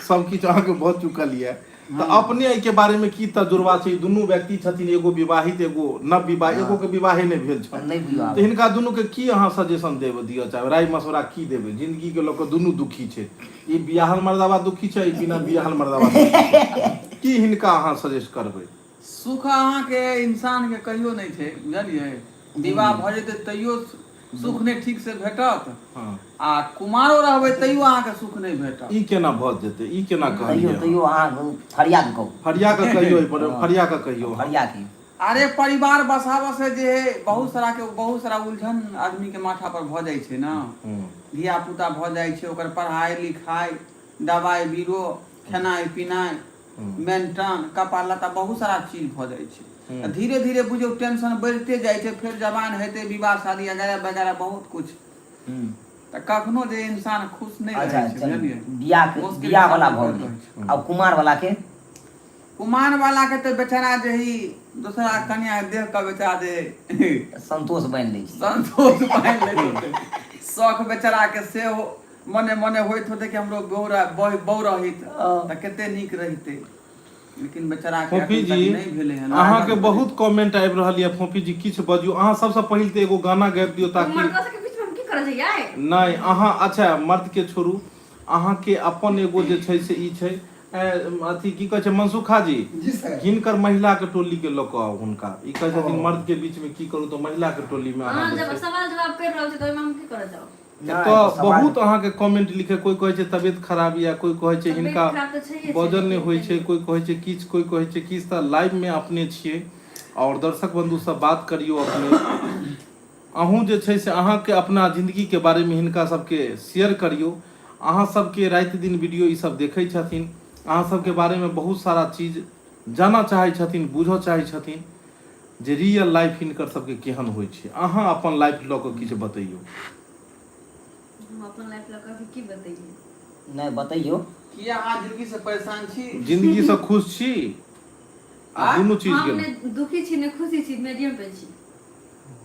सब किछु अहाँ के भऽ चुकल ये तो अपने एहि के बारे में की तजुर्बा छै दुनू व्यक्ति छथिन एगो विवाहित एगो नव विवाह एगो के विवाहे नहीं भेल छ नहीं विवाह तो हिनका दुनू के की अहाँ सजेशन देबे दियो चाहे राय मशवरा की देबे जिंदगी के लोग दुनू दुखी छै ई बियाहल मर्दावा दुखी छै ई बिना बियाहल मर्दावा दुखी छै। की हिनका अहाँ सजेस्ट करबै सुख अहाँ के इंसान के कहियो नहीं छै बुझलिए विवाह भऽ जेतै तैयो सुख नहीं ठीक से भेटत हाँ आ कुमारो रहबै तैयो अहाँ के सुख नहीं भेटत ई केना भऽ जेतै ई केना तैयो कहलियै तैयो अहाँ फरियाद कहू फरिया के कहियो एहि पर फरिया के कहियो फरिया की अरे परिवार बसाबऽ से जे है बहुत सारा उलझन आदमी के माथा पर भऽ जाइ छै ना धिया पुता भऽ जाइ छै ओकर पढ़ाई लिखाई दवाई बीरो खेनाई पिनाई मेंटेन कपड़ा लत्ता बहुत सारा चीज भऽ जाइ छै धीरे धीरे बुझियौ टेंशन बढ़ते जाइ छै फिर जवान हेतै विवाह शादी वगैरह वगैरह बहुत कुछ तऽ कखनो जे इंसान खुश नहीं अच्छा रहै छै बुझलियै मुश्किल बियाह वाला से भऽ रहै छै। गेल अब कुमार वाला के कुमार वाला के तो बेचारा जे ही दूसरा कन्या देख के बेचारा जे संतोष बनि लै छै संतोष पानि ले शौक बेचारा के से मने मने होइत होते कि हमरो बौ रहित तऽ कते नीक रहिते लेकिन बेचारा के फोफी अखन तक जी नहीं भेले हन अहाँ के बहुत कमेंट आबि रहल ये फोफी जी किछु बजियो अहाँ सबसे पहिल तऽ एगो गाना गाबि दियौ ताकि मर्दवा सबके बीच में हम की करऽ जइयै नहीं अहाँ अच्छा मर्द के छोड़ू अहाँ के अपन एगो जे छै से ई छै अथी की कहै छै मनसुखा जी जी सर हिनकर महिला के टोली के लऽ कऽ हुनका ई कहै छथिन मर्द के बीच में की करू तो महिला के टोली में अहाँ अहाँ जे जब छै सवाल जवाब कर रहल छी तऽ ओहिमे हम की करऽ जाउ तो बहुत अहाँ के कमेंट लिखे कोई कहै छै तबियत खराब या कोई कहै छै हिनका तबियत खराब तऽ छैहे छै, वजन नहीं होइ छै लेकिन- कोई कहै छै किछु कोई कहै छै किछु तऽ लाइव में अपने छियै और दर्शक बंधु सब बात करियो अपने अहूँ जे छै से अहाँ के अपना जिंदगी के बारे में हिनका सबके शेयर करियो अहाँ सबके रात दिन वीडियो ई सब देखै छथिन अहाँ सबके बारे में बहुत सारा चीज जाना चाहै छथिन बुझऽ चाहै छथिन जे रियल लाइफ हिनकर सबके केहन होइ छै अहाँ अपन लाइफ लऽ कऽ किछु बतैयौ हम अपन लाइफ लऽ कऽ की बतैयै नहीं बतैयो कि अहाँ जिंदगी से परेशान छी जिंदगी से खुश छी आ दुनू चीज हम के ने दुखी छी ने खुशी छी मीडियम पे छी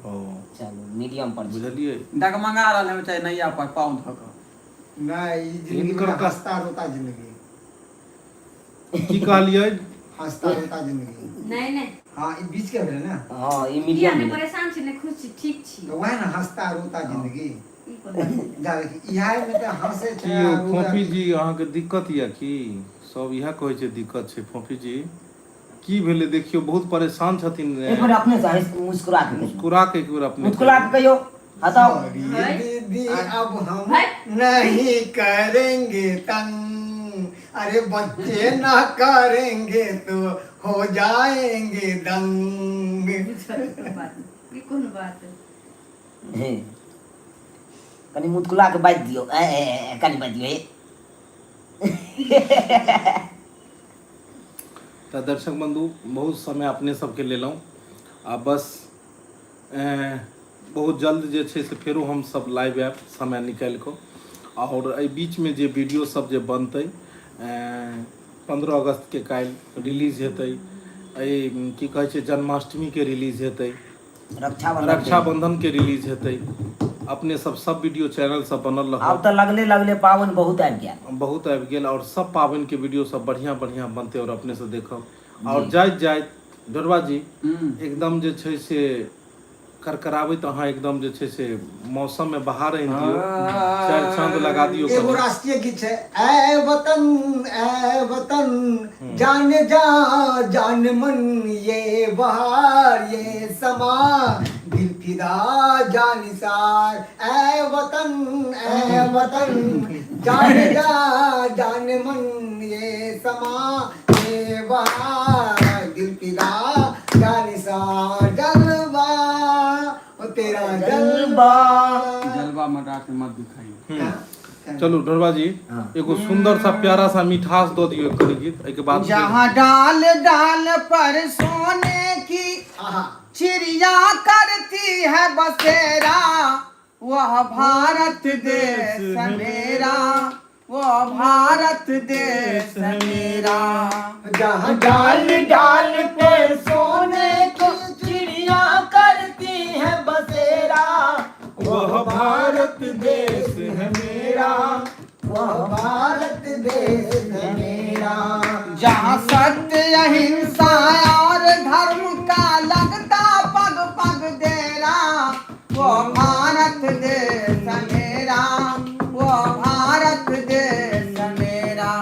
ओ चलो मीडियम पर छी। बुझलिए डगमगा रहल है चाहे नैया पर पाँव धऽ कऽ नहीं ई जिंदगी हिनकर में का- हंसता रोता जिंदगी की कहलिए हंसता रोता जिंदगी नहीं नहीं हाँ ई बीच के भेलै ना हाँ ये किया मीडियम ने में परेशान छी ने खुश छी ठीक छी तो वह ना हंसता रोता जिंदगी ई कोन बात छै? जा इहा में तो हंसे की छै फोफी जी अहाँ के दिक्कत या की सब इहा कहै छै दिक्कत छै फोफी जी की भेलै देखियो बहुत परेशान छथिन एक बार अपने से मुस्कुरा के कहियो। मुस्कुरा के एक बेर अपने मुस्कुरा के कहियो हटाओ सॉरी भाई। दीदी अब हम भाई। नहीं करेंगे तंग अरे बच्चे ना करेंगे तो हो जाएंगे दंग कोन बात ई कोन बात है? हे कनी मुस्कुरा के बात दियो कनी बात दियो तो दर्शक बंधु बहुत समय अपने सबके लेलहुँ आ बस बहुत जल्द जे छै से फेरो हम सब लाइव आयब समय निकालि कऽ और एहि बीच में जे वीडियो सब जे बनतै 15 अगस्त के काल्हि रिलीज हेतै। की कहै छै जन्माष्टमी के रिलीज हेतै, रक्षाबंधन के रिलीज हेतै। अपने सब वीडियो चैनल सब बनल रह। अब तो लगले पावन बहुत आबि गया, बहुत आबि गेल और सब पाबनि के वीडियो सब बढ़िया बढ़िया बनते और अपने से देखब। और जाइत जाइत ढोरबा जी एकदम जे छै से करकराबैत अहाँ एकदम जे छै से मौसम में बाहर आनि दियौ, चारि चांद लगा दियौ। एगो राष्ट्रीय गीत है, ऐ वतन जान जा जान मन ये बहार ये समा दिल फिदा जानिसार। ऐ वतन जान जा जान मन ये समा ये बहार दिल फिदा जानिसार। जलवा ओ तेरा जलवा में रात में मत दिखाई। चलो ढोरबा जी एगो सुंदर सा प्यारा सा मिठास दो दियो एक गीत, एक बाद जहाँ डाल डाल पर सोने की चिड़िया करती है बसेरा, वह भारत देश मेरा, वह भारत देश मेरा। जहाँ डाल डाल पे सोने की चिड़िया करती है बसेरा, वह भारत देश है मेरा, वह भारत देश है मेरा। जहाँ सत्य अहिंसा और धर्म का लगता पग पग डेरा, वो भारत देश मेरा, वो भारत देश मेरा।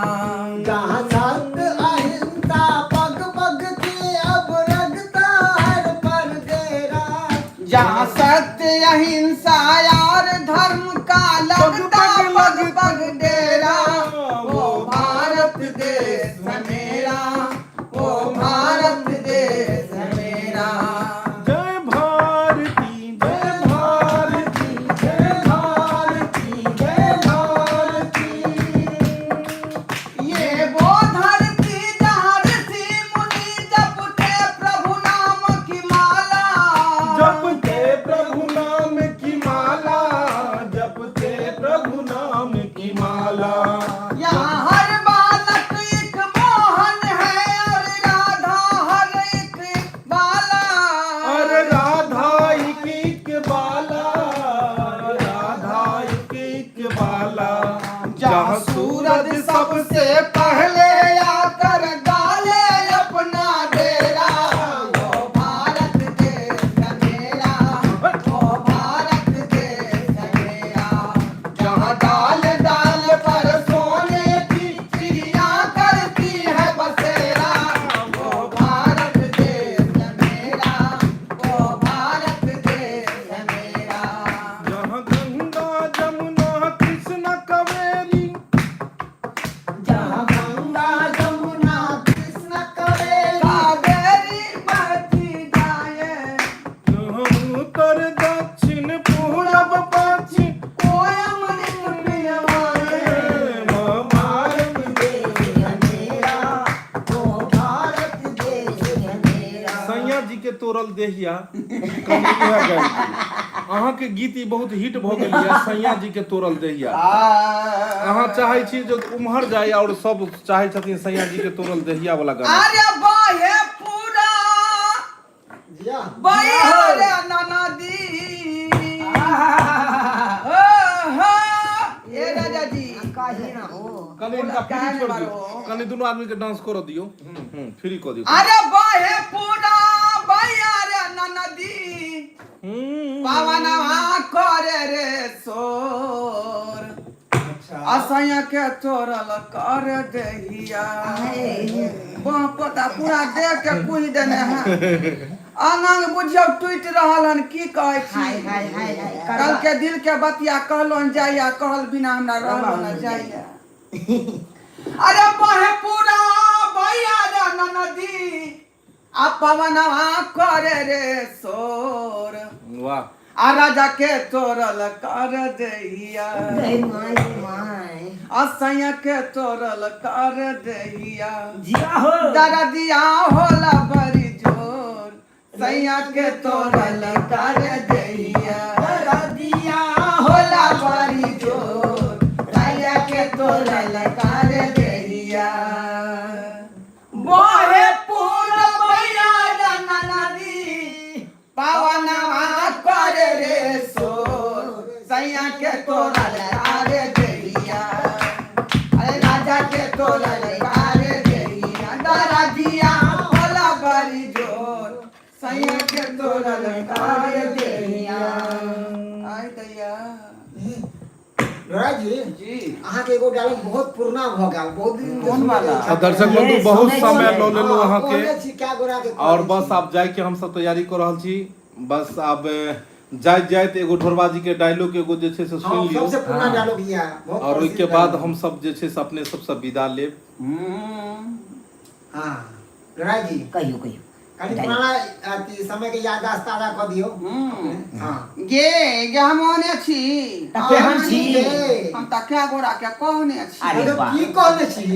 जहाँ सत्य अहिंसा पग पग की अब लगता हर पर डेरा। जहाँ सत्य अहिंसा और धर्म का लगता पग पग डेरा, वो भारत देश मेरा, वो भारत देश मेरा। जय भारती जय भारती जय भारती जय भारती। ये वो धरती जहाँ ऋषि मुनि जपते प्रभु नाम की माला, जपते प्रभु नाम की माला, जपते प्रभु नाम की माला। यहाँ हर बालक एक मोहन है और राधा हर एक बाला। अरे राधा एक बाला, राधा एक बाला। जहाँ सूरज सबसे पहले आकर डाले अपना डेरा, वो भारत देश मेरा, वो भारत देश मेरा। जहाँ डाल डाल पर सोने की चिड़िया करती है बसेरा, वो भारत देश मेरा, वो भारत देश मेरा। जहाँ गंगा जमुना कृष्ण कावेरी, जहाँ गंगा जमुना कृष्ण कावेरी कावेरी बहती जाए, जहाँ उत्तर दक्षिण पूरब पश्चिम, कोई अमृत पिलवाए। वह भारत देश है मेरा, वो भारत देश है मेरा। सैया जी के तोरल देहिया कमी है गई। अहाँ के गीत ई बहुत हिट भ गेल है, सैया जी के तोरल देहिया। अहाँ चाहे छी जो उम्हर जाए और सब चाहे छथिन सैया जी के तोरल देहिया वाला गाना। अरे बाहे पूरा जिया बाहे रे ननदी। ए राजा जी काहे ना हो। कने इनका फ्री गाने छोड़ दियो, मारो। कने दोनों आदमी के डांस कर दियो, फ्री कर दियो। अरे बाहे पूरा बाहे रे ननदी, पावनवा करे रे सोर। असैया के तोरल कर दहिया, पता पूरा देख के पूछ देने हैं। अंग बुझियो टूट रहल हन, की कहै हाय छी। हाय हाय हाय। कल के दिल के बतिया कहलन जाइया, कहल बिना हमरा रहल न जाइया। अरे बहे पूरा भैया रे ननदी, आ पवनवा करे रे सोर। वाह। आ राजा के तोरल कर दहिया, असैया के तोरल कर दहिया। जिया हो दरदिया होला बड़ी जोर, सैया के तोरल कर दहिया। दरदिया होला बड़ी जोर, सैया के तोरल कर दहिया। तोरल कार देहिया दरदिया होला बड़ी जोर सैया के तोरल कार देहिया आई दैया ढोरा जी जी अहाँ के एगो डायलॉग बहुत पुराना भ गेल, बहुत दिन कौन वाला? दर्शक बंधु बहुत समय लो लेलो अहाँ के छी क्या गोरा के और बस आप जाए के हम सब तैयारी कर रहल छी। बस अब जाइत जाइत एगो ढोरबा जी के डायलॉग एगो जे छै से सुन हाँ, लियो सबसे पुराना डायलॉग ये है, बहुत और प्रसिद्ध ओइके बाद dialogue। हम सब जे छै से अपने सबसे विदा लेब। हाँ ढोरा जी कहियो कहियो कनी पुराना अथी समय के याददाश्त ताजा क दियो। हाँ गे गे हम ओने छी त केहन छी? हम त क्या गोरा के कहने छी अरे तो वाह। की कहने छी?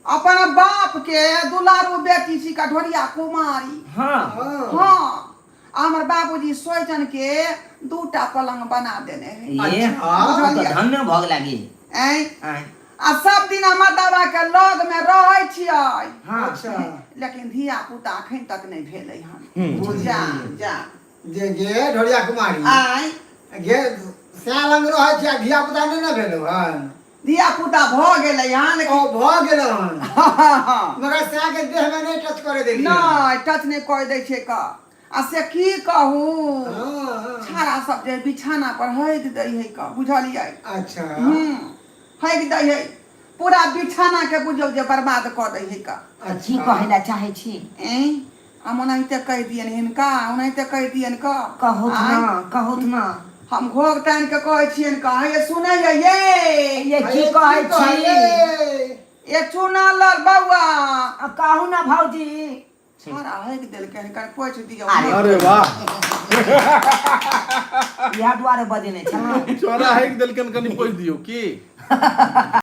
अपन बाप के दुलारू बेटी छी कठोरिया कुमारी हाँ हाँ हमर बाबूजी सोचन के 2टा पलंग बना देने है ये अच्छा। तो धन्य भोग लागी ऐं? आय। आ सब दिन हमर दवा के लग में रहे छियै हाँ अच्छा लेकिन धिया पुता अखन तक नहीं भेलै हन जा जा जे गे ढोरिया कुमारी आय गे सैया लंग रहे छी आ धिया पुता नहीं ना भेलो हन। धिया पुता भ गेलै हन ओ भ गेलो हन लेकिन मगर सैया के देह में नहीं टच करे देली। नहीं टच नहीं कर दै छै का आ से की कहू हाँ। छाड़ा सब जे बिछाना पर हैद दै है का बुझलियै अच्छा हैद दै है पूरा बिछाना के बुझौ जे बर्बाद कर दै है का की कहला चाहे छी? ऐं हम ओनाहिते कह दियन हिनका ओनाहिते कह दियन का कहूत आय, ना कहूत ना हम घोग टाइम के कहै छियन का ये सुनै है ये की कहै छी? ये चुना लर बौआ कहू ना भौजी। छाड़ा हैद देलकै हिनकर पोछ दियौ अरे वाह इएह दुआरे बजेने छलहुँ। छोरा हैक देलकन कनी पोछ दियो की